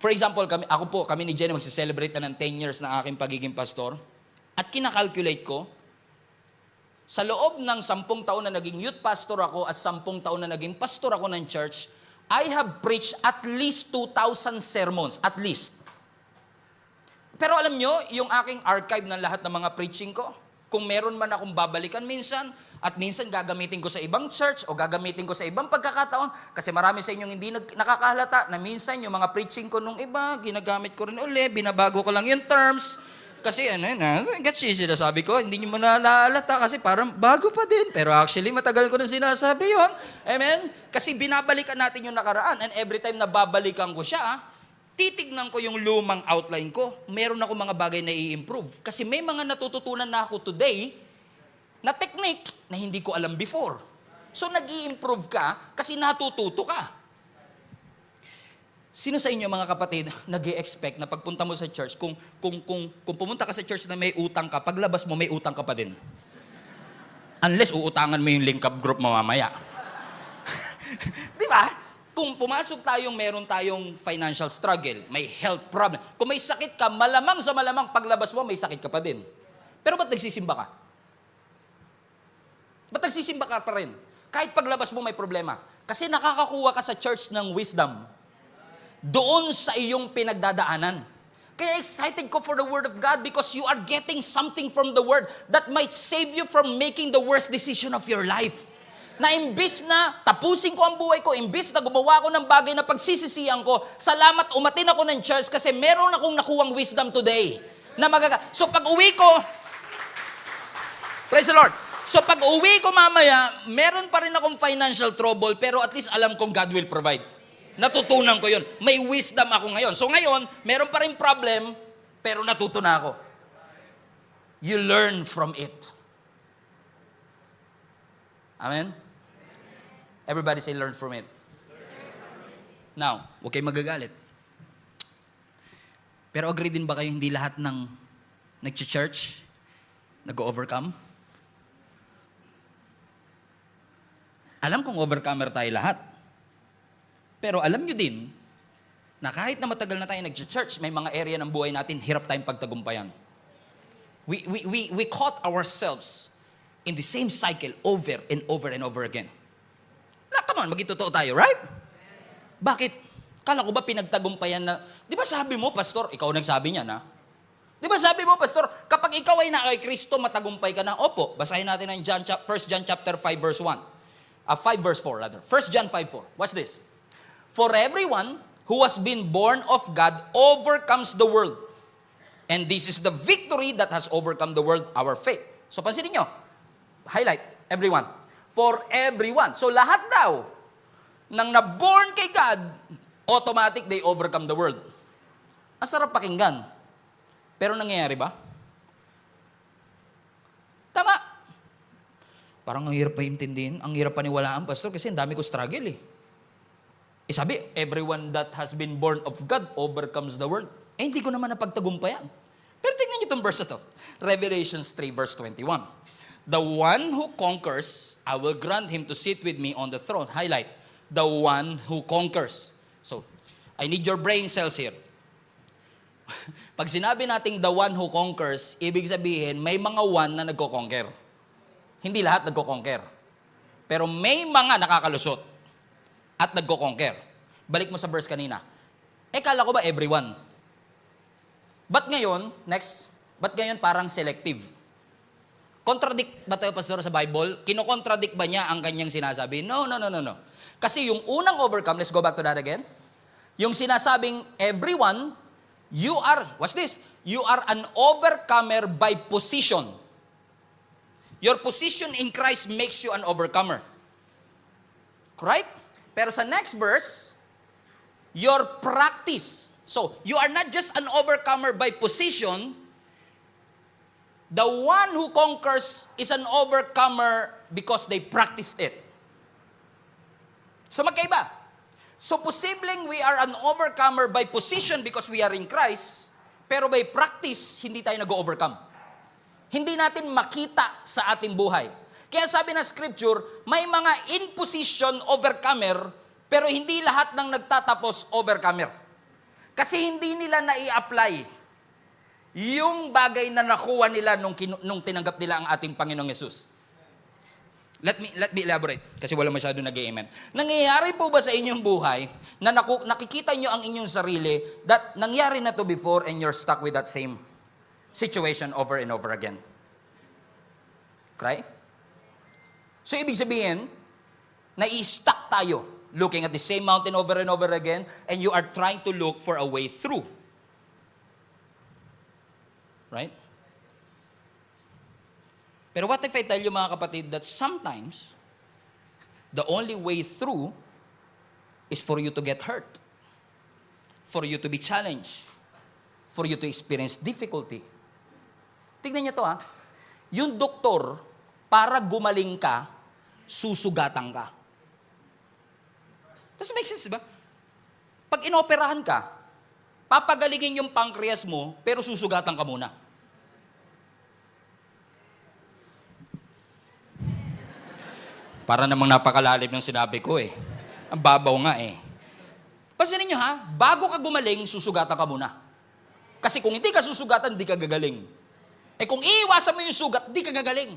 For example, kami ni Jenny magse-celebrate na ng 10 years na aking pagiging pastor. At kinakalculate ko, sa loob ng 10 taon na naging youth pastor ako at 10 taon na naging pastor ako ng church, I have preached at least 2,000 sermons, at least. Pero alam nyo, yung aking archive ng lahat ng mga preaching ko, kung meron man akong babalikan minsan, at minsan gagamitin ko sa ibang church o gagamitin ko sa ibang pagkakataon, kasi marami sa inyong hindi nakakahalata na minsan yung mga preaching ko nung iba, ginagamit ko rin uli, binabago ko lang yung terms. Kasi gets yung sinasabi ko, hindi nyo mo naaalata kasi parang bago pa din. Pero actually, matagal ko nang sinasabi yon. Amen? Kasi binabalikan natin yung nakaraan and every time na babalikan ko siya, titignan ko yung lumang outline ko. Meron ako mga bagay na i-improve. Kasi may mga natututunan na ako today na technique na hindi ko alam before. So nag-i-improve ka kasi natututo ka. Sino sa inyo mga kapatid nag-i-expect na pagpunta mo sa church, kung pumunta ka sa church na may utang ka, paglabas mo may utang ka pa din? Unless uutangan mo yung link up group mo mamaya. Di ba? Kung pumasok meron tayong financial struggle, may health problem, kung may sakit ka, malamang sa malamang paglabas mo may sakit ka pa din. Pero ba't nagsisimba ka? Ba't nagsisimba ka pa rin? Kahit paglabas mo may problema. Kasi nakakakuha ka sa church ng wisdom. Doon sa iyong pinagdadaanan. Kaya excited ko for the Word of God because you are getting something from the Word that might save you from making the worst decision of your life. Na imbis na tapusin ko ang buhay ko, imbis na gumawa ko ng bagay na pagsisisihan ko, salamat umatin ako ng church kasi meron akong nakuhang wisdom today. So pag uwi ko, praise the Lord. So pag uwi ko mamaya, meron pa rin akong financial trouble, pero at least alam kong God will provide. Natutunan ko yun. May wisdom ako ngayon. So ngayon, meron pa rin problem, pero natutunan ako. You learn from it. Amen? Everybody say, learn from it. Now, huwag kayong magagalit. Pero agree din ba kayo, hindi lahat ng nag-church, nag-overcome? Alam kong overcomer tayo lahat. Pero alam nyo din, na kahit na matagal na tayo nag-church, may mga area ng buhay natin, hirap tayong pagtagumpayan. We caught ourselves in the same cycle over and over and over again. Na, come on, maging totoo tayo, right? Bakit? Kala ko ba pinagtagumpayan na, di ba sabi mo, pastor, ikaw nagsabi niya na, di ba sabi mo, pastor, kapag ikaw ay na kay Kristo, matagumpay ka na. Opo, basahin natin ang 1 John chapter 5 verse 1. 5 verse 4 rather. 1 John 5:4. Watch this. For everyone who has been born of God overcomes the world. And this is the victory that has overcome the world, our faith. So pansinin nyo. Highlight, everyone. For everyone. So lahat daw nang na-born kay God, automatic they overcome the world. Ang sarap pakinggan. Pero nangyayari ba? Tama. Parang ang hirap pa intindihin, ang hirap paniwalaan, pastor, kasi ang dami ko struggle eh. Sabi, everyone that has been born of God overcomes the world. Hindi ko naman napagtagumpayan. Pero tingnan niyo itong verse na to. Revelations 3 verse 21. The one who conquers, I will grant him to sit with me on the throne. Highlight, the one who conquers. So, I need your brain cells here. Pag sinabi nating the one who conquers, ibig sabihin, may mga one na nagko-conquer. Hindi lahat nagko-conquer. Pero may mga nakakalusot at nagko-conquer. Balik mo sa verse kanina. Kala ko ba everyone? Ba't ngayon, next, ba't ngayon parang selective? Contradict ba tayo, pastor, sa Bible? Kino-contradict ba niya ang kanyang sinasabi? No. Kasi yung unang overcome, let's go back to that again. Yung sinasabing everyone, you are, watch this, you are an overcomer by position. Your position in Christ makes you an overcomer. Right? Pero sa next verse, your practice. So, you are not just an overcomer by position. The one who conquers is an overcomer because they practiced it. So, magkaiba. So, posibleng we are an overcomer by position because we are in Christ, pero by practice, hindi tayo nag-overcome. Hindi natin makita sa ating buhay. Kaya sabi ng scripture, may mga in position overcomer, pero hindi lahat ng nagtatapos overcomer. Kasi hindi nila nai-apply yung bagay na nakuha nila nung tinanggap nila ang ating Panginoong Yesus. Let me elaborate, kasi wala masyado nag-i-amen. Nangyayari po ba sa inyong buhay na nakikita nyo ang inyong sarili that nangyari na to before and you're stuck with that same situation over and over again? Right? So, ibig sabihin, nai-stuck tayo looking at the same mountain over and over again and you are trying to look for a way through. Right? Pero what if I tell you, mga kapatid, that sometimes the only way through is for you to get hurt, for you to be challenged, for you to experience difficulty. Tignan niyo to ha. Yung doktor, para gumaling ka, susugatan ka. Does it make sense, ba? Pag inoperahan ka, papagalingin yung pancreas mo, pero susugatan ka muna. Para namang napakalalim ng sinabi ko eh. Ang babaw nga eh. Pansinin nyo ha, bago ka gumaling, susugatan ka muna. Kasi kung hindi ka susugatan, hindi ka gagaling. Kung iiwasan mo yung sugat, hindi ka gagaling.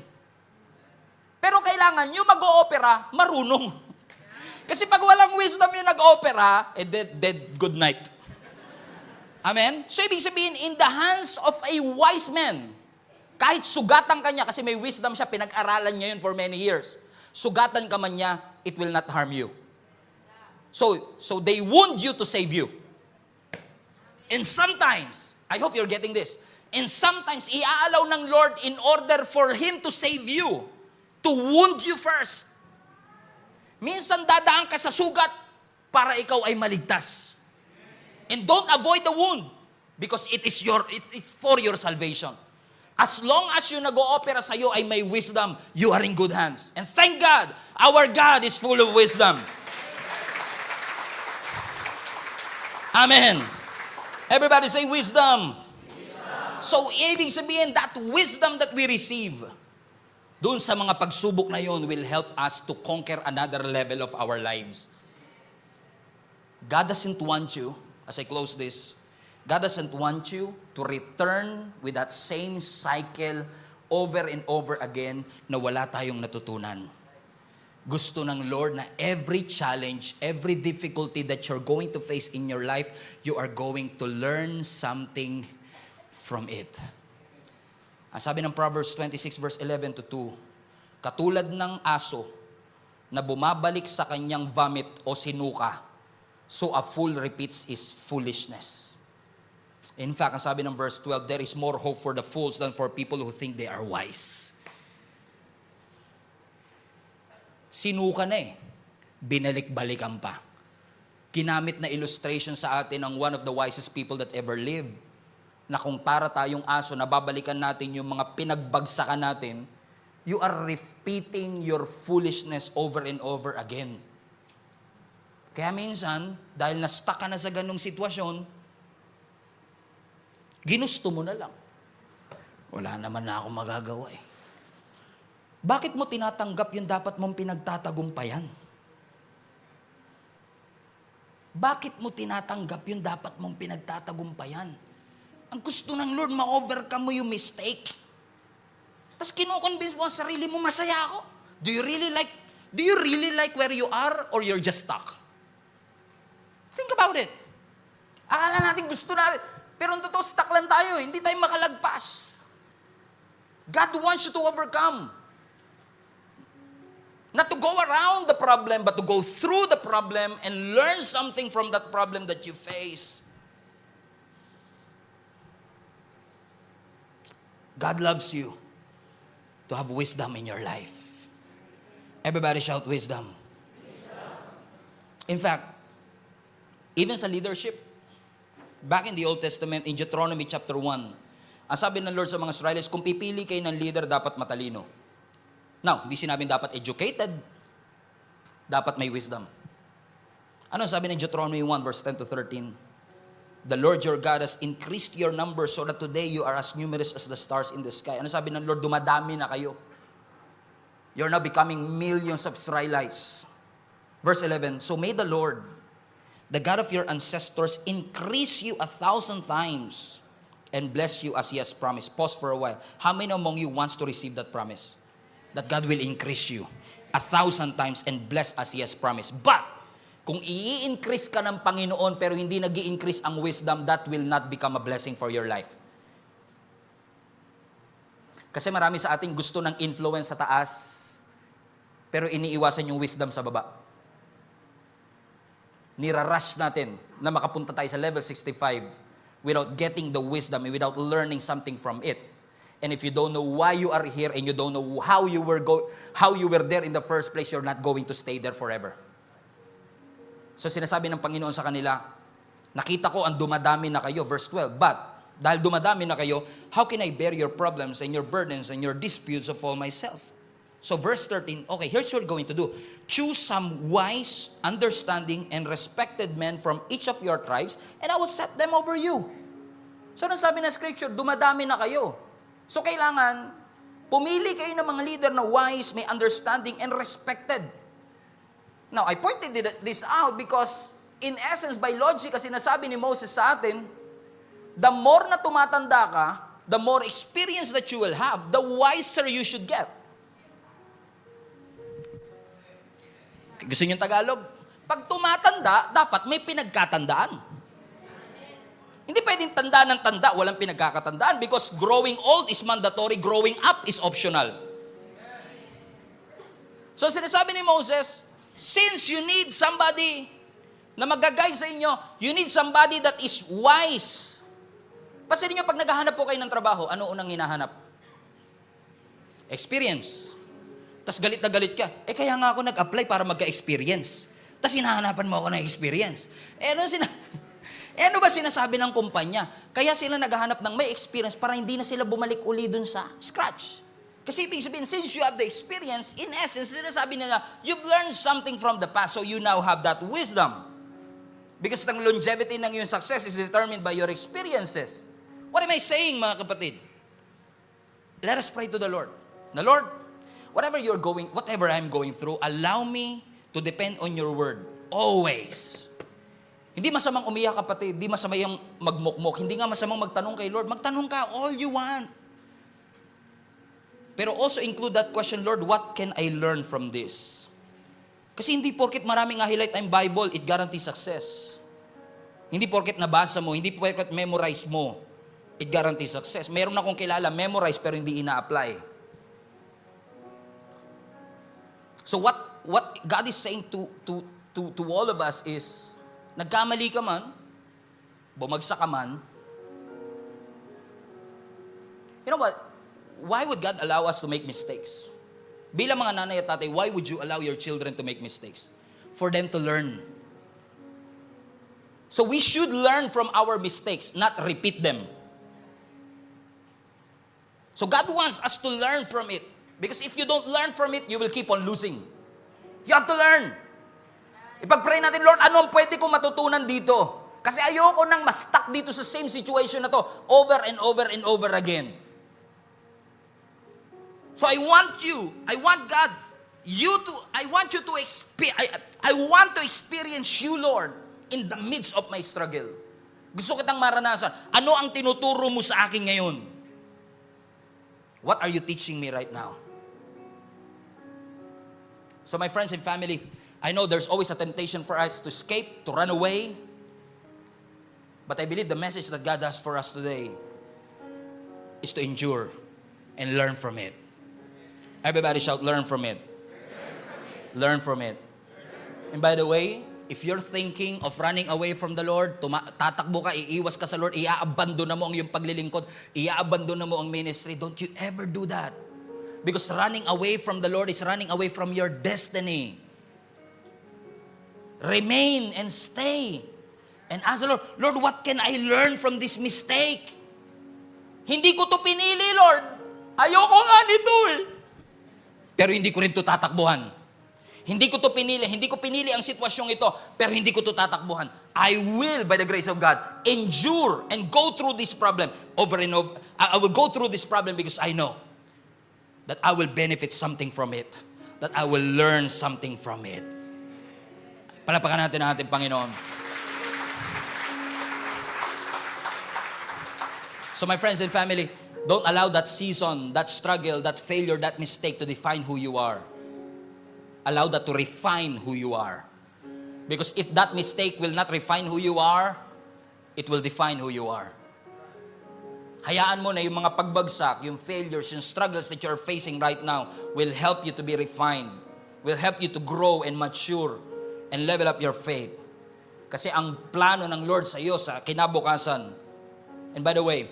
Pero kailangan yung mag-o-opera, marunong. Kasi pag walang wisdom yung nag-opera, dead good night. Amen? So ibig sabihin, in the hands of a wise man, kahit sugatan ka niya, kasi may wisdom siya, pinag-aralan niya yun for many years. Sugatan ka man niya, it will not harm you. So they wound you to save you. And sometimes, I hope you're getting this, and sometimes, iaalaw ng Lord in order for Him to save you, to wound you first. Minsan dadaan ka sa sugat para ikaw ay maligtas. And don't avoid the wound because it is for your salvation. As long as yung nag-o-opera sa iyo ay may wisdom, you are in good hands. And thank God, our God is full of wisdom. Amen. Everybody say wisdom. So, ibig sabihin, that wisdom that we receive, doon sa mga pagsubok na yon will help us to conquer another level of our lives. God doesn't want you, as I close this, God doesn't want you to return with that same cycle over and over again na wala tayong natutunan. Gusto ng Lord na every challenge, every difficulty that you're going to face in your life, you are going to learn something from it. Ang sabi ng Proverbs 26 verse 11 to 2, katulad ng aso na bumabalik sa kanyang vomit o sinuka, so a fool repeats his foolishness. In fact, ang sabi ng verse 12, there is more hope for the fools than for people who think they are wise. Sinuka na binalik-balikan pa. Ginamit na illustration sa atin ng one of the wisest people that ever lived, na kung para tayong aso, nababalikan natin yung mga pinagbagsakan natin, you are repeating your foolishness over and over again. Kaya minsan, dahil na-stuck ka na sa ganung sitwasyon, ginusto mo na lang. Wala naman na akong magagawa Bakit mo tinatanggap yung dapat mong pinagtatagumpayan? Bakit mo tinatanggap yung dapat mong pinagtatagumpayan? Ang gusto ng Lord, ma-overcome mo yung mistake. Tapos kino-convince mo ang sarili mo, masaya ako. Do you really like where you are or you're just stuck? Think about it. Akala natin gusto natin. Pero ang totoo, stuck lang tayo. Hindi tayo makalagpas. God wants you to overcome. Not to go around the problem, but to go through the problem and learn something from that problem that you face. God loves you to have wisdom in your life. Everybody shout wisdom. In fact, even sa leadership, back in the Old Testament, in Deuteronomy chapter 1, ang sabi ng Lord sa mga Israelites, kung pipili kayo ng leader, dapat matalino. Now, hindi sinabing dapat educated, dapat may wisdom. Ano sabi ng Deuteronomy 1 verse 10 to 13? The Lord your God has increased your numbers so that today you are as numerous as the stars in the sky. Ano sabi ng Lord? Dumadami na kayo. You're now becoming millions of Israelites. Verse 11, so may the Lord, the God of your ancestors, increase you 1,000 times and bless you as He has promised. Pause for a while. How many among you wants to receive that promise? That God will increase you 1,000 times and bless as He has promised. But, kung i-increase ka ng Panginoon pero hindi nag-i-increase ang wisdom, that will not become a blessing for your life. Kasi marami sa ating gusto ng influence sa taas, pero iniiwasan yung wisdom sa baba. Nirarush natin na makapunta tayo sa level 65 without getting the wisdom and without learning something from it. And if you don't know why you are here and you don't know how you were there in the first place, you're not going to stay there forever. So sinasabi ng Panginoon sa kanila, nakita ko ang dumadami na kayo, verse 12, but dahil dumadami na kayo, how can I bear your problems and your burdens and your disputes of all myself? So verse 13, okay, here's what you're going to do. Choose some wise, understanding, and respected men from each of your tribes, and I will set them over you. So nasabi na scripture, dumadami na kayo. So kailangan, pumili kayo ng mga leader na wise, may understanding, and respected. Now, I pointed this out because, in essence, by logic, kasi nasabi ni Moses sa atin, the more na tumatanda ka, the more experience that you will have, the wiser you should get. Gusto niyo yung Tagalog? Pag tumatanda, dapat may pinagkatandaan. Hindi pwedeng tanda ng tanda, walang pinagkakatandaan because growing old is mandatory, growing up is optional. So sinasabi ni Moses, since you need somebody na mag-guide sa inyo, you need somebody that is wise. Kasi niyo pag naghahanap po kayo ng trabaho, ano unang hinahanap? Experience. Tapos galit na galit ka. Kaya nga ako nag-apply para magka-experience. Tapos hinahanapan mo ako ng experience. Ano ba sinasabi ng kumpanya? Kaya sila naghahanap ng may experience para hindi na sila bumalik uli dun sa scratch. Kasi ibig sabihin, since you have the experience, in essence, sinasabi nila, you've learned something from the past, so you now have that wisdom. Because the longevity ng iyong success is determined by your experiences. What am I saying, mga kapatid? Let us pray to the Lord. The Lord, whatever I'm going through, allow me to depend on your word. Always. Hindi masamang umiyak, kapatid. Hindi masamang yung magmukmok. Hindi nga masamang magtanong kay Lord. Magtanong ka all you want. Pero also include that question, Lord, what can I learn from this? Kasi hindi porket maraming highlight ang Bible, it guarantees success. Hindi porket nabasa mo, hindi porket memorize mo, it guarantees success. Meron akong kilala, memorize pero hindi ina-apply. So what God is saying to all of us is, nagkamali ka man, bumagsak ka man, you know what? Why would God allow us to make mistakes? Bilang mga nanay at tatay, why would you allow your children to make mistakes? For them to learn. So we should learn from our mistakes, not repeat them. So God wants us to learn from it. Because if you don't learn from it, you will keep on losing. You have to learn. Ipag-pray natin, Lord, ano ang pwede kong matutunan dito? Kasi ayoko nang ma-stuck dito sa same situation na to over and over and over again. So I want you to experience you, Lord, in the midst of my struggle. Gusto kitang maranasan. Ano ang tinuturo mo sa akin ngayon? What are you teaching me right now? So my friends and family, I know there's always a temptation for us to escape, to run away. But I believe the message that God has for us today is to endure and learn from it. Everybody shout, learn from it. Learn from it. And by the way, if you're thinking of running away from the Lord, tatakbo ka, iiwas ka sa Lord, iaabandona mo ang iyong paglilingkod, iaabandona mo ang ministry, don't you ever do that. Because running away from the Lord is running away from your destiny. Remain and stay. And ask the Lord, Lord, what can I learn from this mistake? Hindi ko to pinili, Lord. Ayoko nga nito eh. Pero hindi ko rin to tatakbuhan. Hindi ko to pinili. Hindi ko pinili ang sitwasyong ito, pero hindi ko to tatakbuhan. I will, by the grace of God, endure and go through this problem over and over. I will go through this problem because I know that I will benefit something from it. That I will learn something from it. Palapakan natin ang ating Panginoon. So my friends and family, don't allow that season, that struggle, that failure, that mistake to define who you are. Allow that to refine who you are. Because if that mistake will not refine who you are, it will define who you are. Hayaan mo na yung mga pagbagsak, yung failures, yung struggles that you're facing right now will help you to be refined, will help you to grow and mature and level up your faith. Kasi ang plano ng Lord sa iyo sa kinabukasan. And by the way,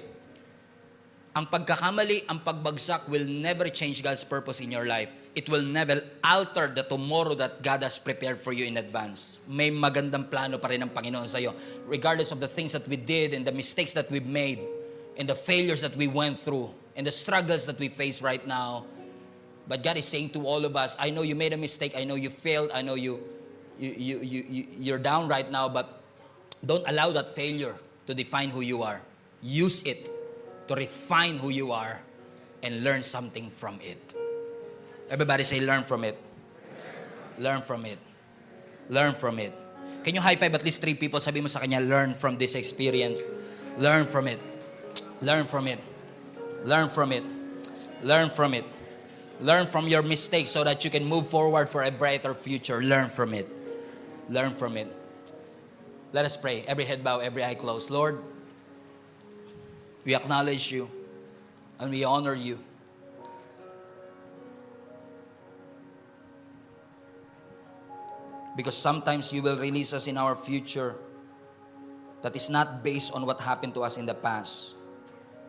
ang pagkakamali, ang pagbagsak will never change God's purpose in your life. It will never alter the tomorrow that God has prepared for you in advance. May magandang plano pa rin ng Panginoon sa iyo. Regardless of the things that we did and the mistakes that we've made and the failures that we went through and the struggles that we face right now. But God is saying to all of us, I know you made a mistake. I know you failed. I know you're down right now, but don't allow that failure to define who you are. Use it to refine who you are and learn something from it. Everybody say, learn from it. Learn from it. Learn from it. Can you high five at least 3 people? Sabi mo sa kanya, learn from this experience. Learn from it. Learn from it. Learn from it. Learn from it. Learn from your mistakes so that you can move forward for a brighter future. Learn from it. Learn from it. Let us pray. Every head bow, every eye closed. Lord, we acknowledge you and we honor you. Because sometimes you will release us in our future that is not based on what happened to us in the past.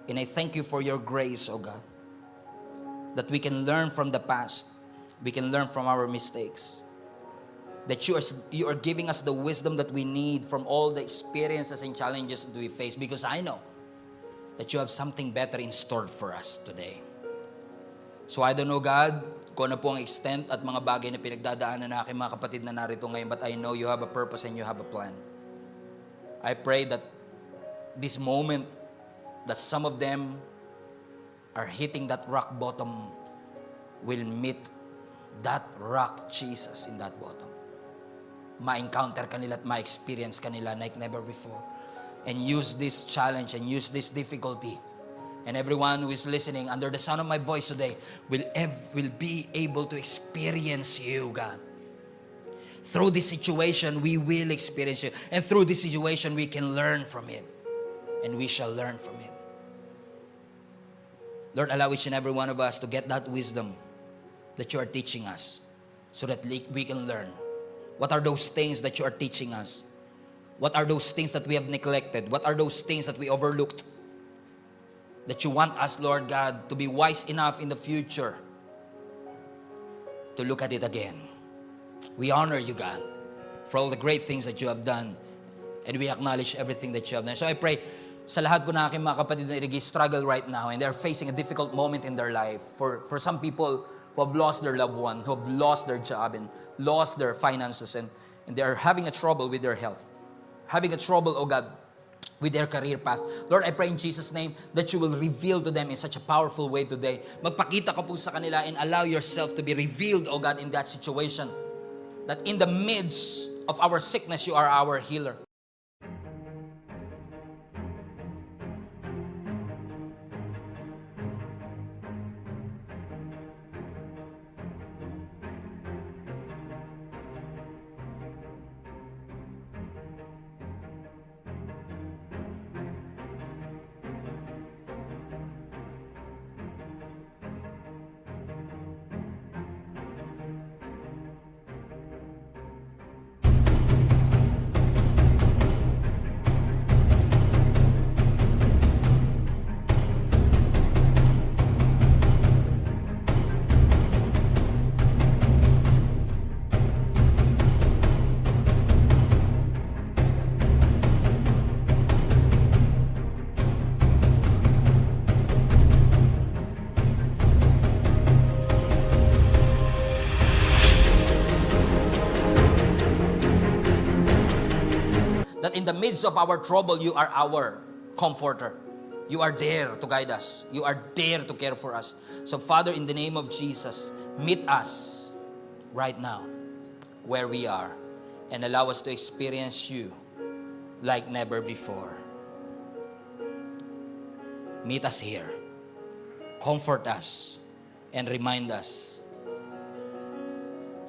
And I thank you for your grace, O God, that we can learn from the past. We can learn from our mistakes. That you are giving us the wisdom that we need from all the experiences and challenges that we face. Because I know that you have something better in store for us today. So I don't know, God, kung ano po ang extent at mga bagay na pinagdadaanan na aking mga kapatid na narito ngayon, but I know you have a purpose and you have a plan. I pray that this moment, that some of them are hitting that rock bottom, will meet that rock Jesus in that bottom. Ma-encounter kanila at ma-experience kanila like never before. And use this challenge and use this difficulty. And everyone who is listening under the sound of my voice today will be able to experience you, God. Through this situation, we will experience you. And through this situation, we can learn from it. And we shall learn from it. Lord, allow each and every one of us to get that wisdom that you are teaching us so that we can learn. What are those things that you are teaching us? What are those things that we have neglected? What are those things that we overlooked? That you want us, Lord God, to be wise enough in the future to look at it again. We honor you, God, for all the great things that you have done. And we acknowledge everything that you have done. So I pray sa lahat po na aking mga kapatid na struggle right now and they're facing a difficult moment in their life. For some people who have lost their loved one, who have lost their job and lost their finances and they're having a trouble with their health. Having a trouble, oh God, with their career path. Lord, I pray in Jesus' name that you will reveal to them in such a powerful way today. Magpakita ka po sa kanila and allow yourself to be revealed, oh God, in that situation. That in the midst of our sickness, you are our healer. That in the midst of our trouble, you are our comforter. You are there to guide us. You are there to care for us. So Father, in the name of Jesus, meet us right now where we are and allow us to experience you like never before. Meet us here. Comfort us and remind us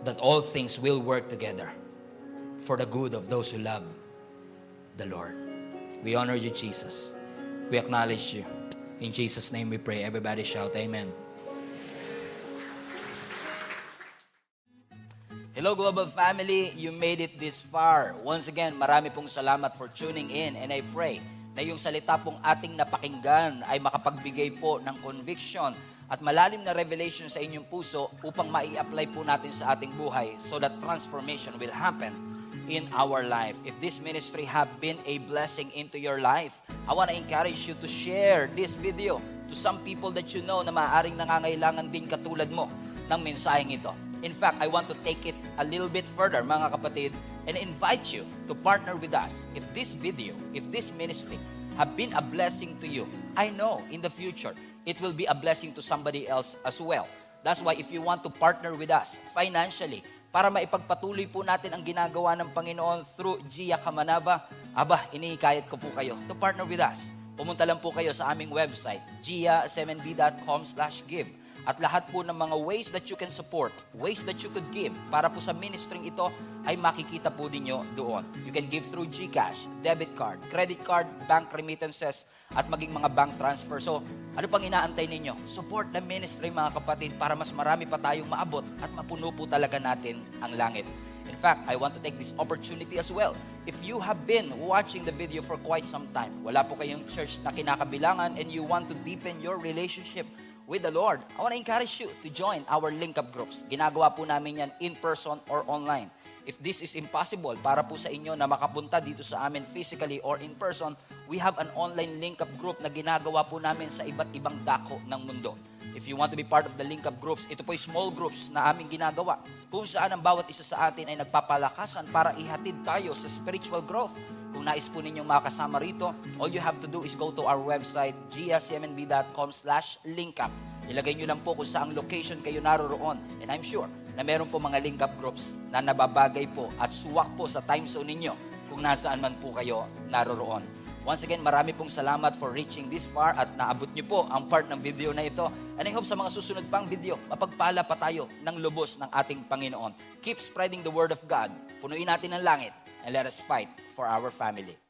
that all things will work together for the good of those who love the Lord. We honor you, Jesus. We acknowledge you. In Jesus' name we pray. Everybody shout, Amen. Hello, Global Family. You made it this far. Once again, marami pong salamat for tuning in. And I pray na yung salita pong ating napakinggan ay makapagbigay po ng conviction at malalim na revelation sa inyong puso upang mai-apply po natin sa ating buhay so that transformation will happen in our life. If this ministry have been a blessing into your life, I want to encourage you to share this video to some people that you know na maaaring nangangailangan din katulad mo ng mensaheng ito. In fact, I want to take it a little bit further, mga kapatid, and invite you to partner with us. If this video, if this ministry have been a blessing to you, I know in the future, it will be a blessing to somebody else as well. That's why if you want to partner with us financially, para maipagpatuloy po natin ang ginagawa ng Panginoon through Gia Kamanava, inihikayat ko po kayo to partner with us. Pumunta lang po kayo sa aming website, gia7b.com/give. At lahat po ng mga ways that you can support, ways that you could give para po sa ministering ito ay makikita po ninyo doon. You can give through GCash, debit card, credit card, bank remittances, at maging mga bank transfer. So, ano pang inaantay ninyo? Support the ministry mga kapatid para mas marami pa tayong maabot at mapuno po talaga natin ang langit. In fact, I want to take this opportunity as well. If you have been watching the video for quite some time, wala po kayong church na kinakabilangan and you want to deepen your relationship with the Lord, I want to encourage you to join our link-up groups. Ginagawa po namin yan in person or online. If this is impossible para po sa inyo na makapunta dito sa amin physically or in person, we have an online link-up group na ginagawa po namin sa iba't ibang dako ng mundo. If you want to be part of the link-up groups, ito po ay small groups na aming ginagawa kung saan ang bawat isa sa atin ay nagpapalakasan para ihatid tayo sa spiritual growth. Kung nais po ninyong makasama rito, all you have to do is go to our website, gscmnb.com/linkup. Ilagay nyo lang po kung saang location kayo naroroon. And I'm sure na meron po mga link-up groups na nababagay po at suwak po sa time zone ninyo kung nasaan man po kayo naroroon. Once again, marami pong salamat for reaching this far at naabot nyo po ang part ng video na ito. And I hope sa mga susunod pang video, mapagpala pa tayo ng lubos ng ating Panginoon. Keep spreading the word of God. Punuin natin ang langit and let us fight for our family.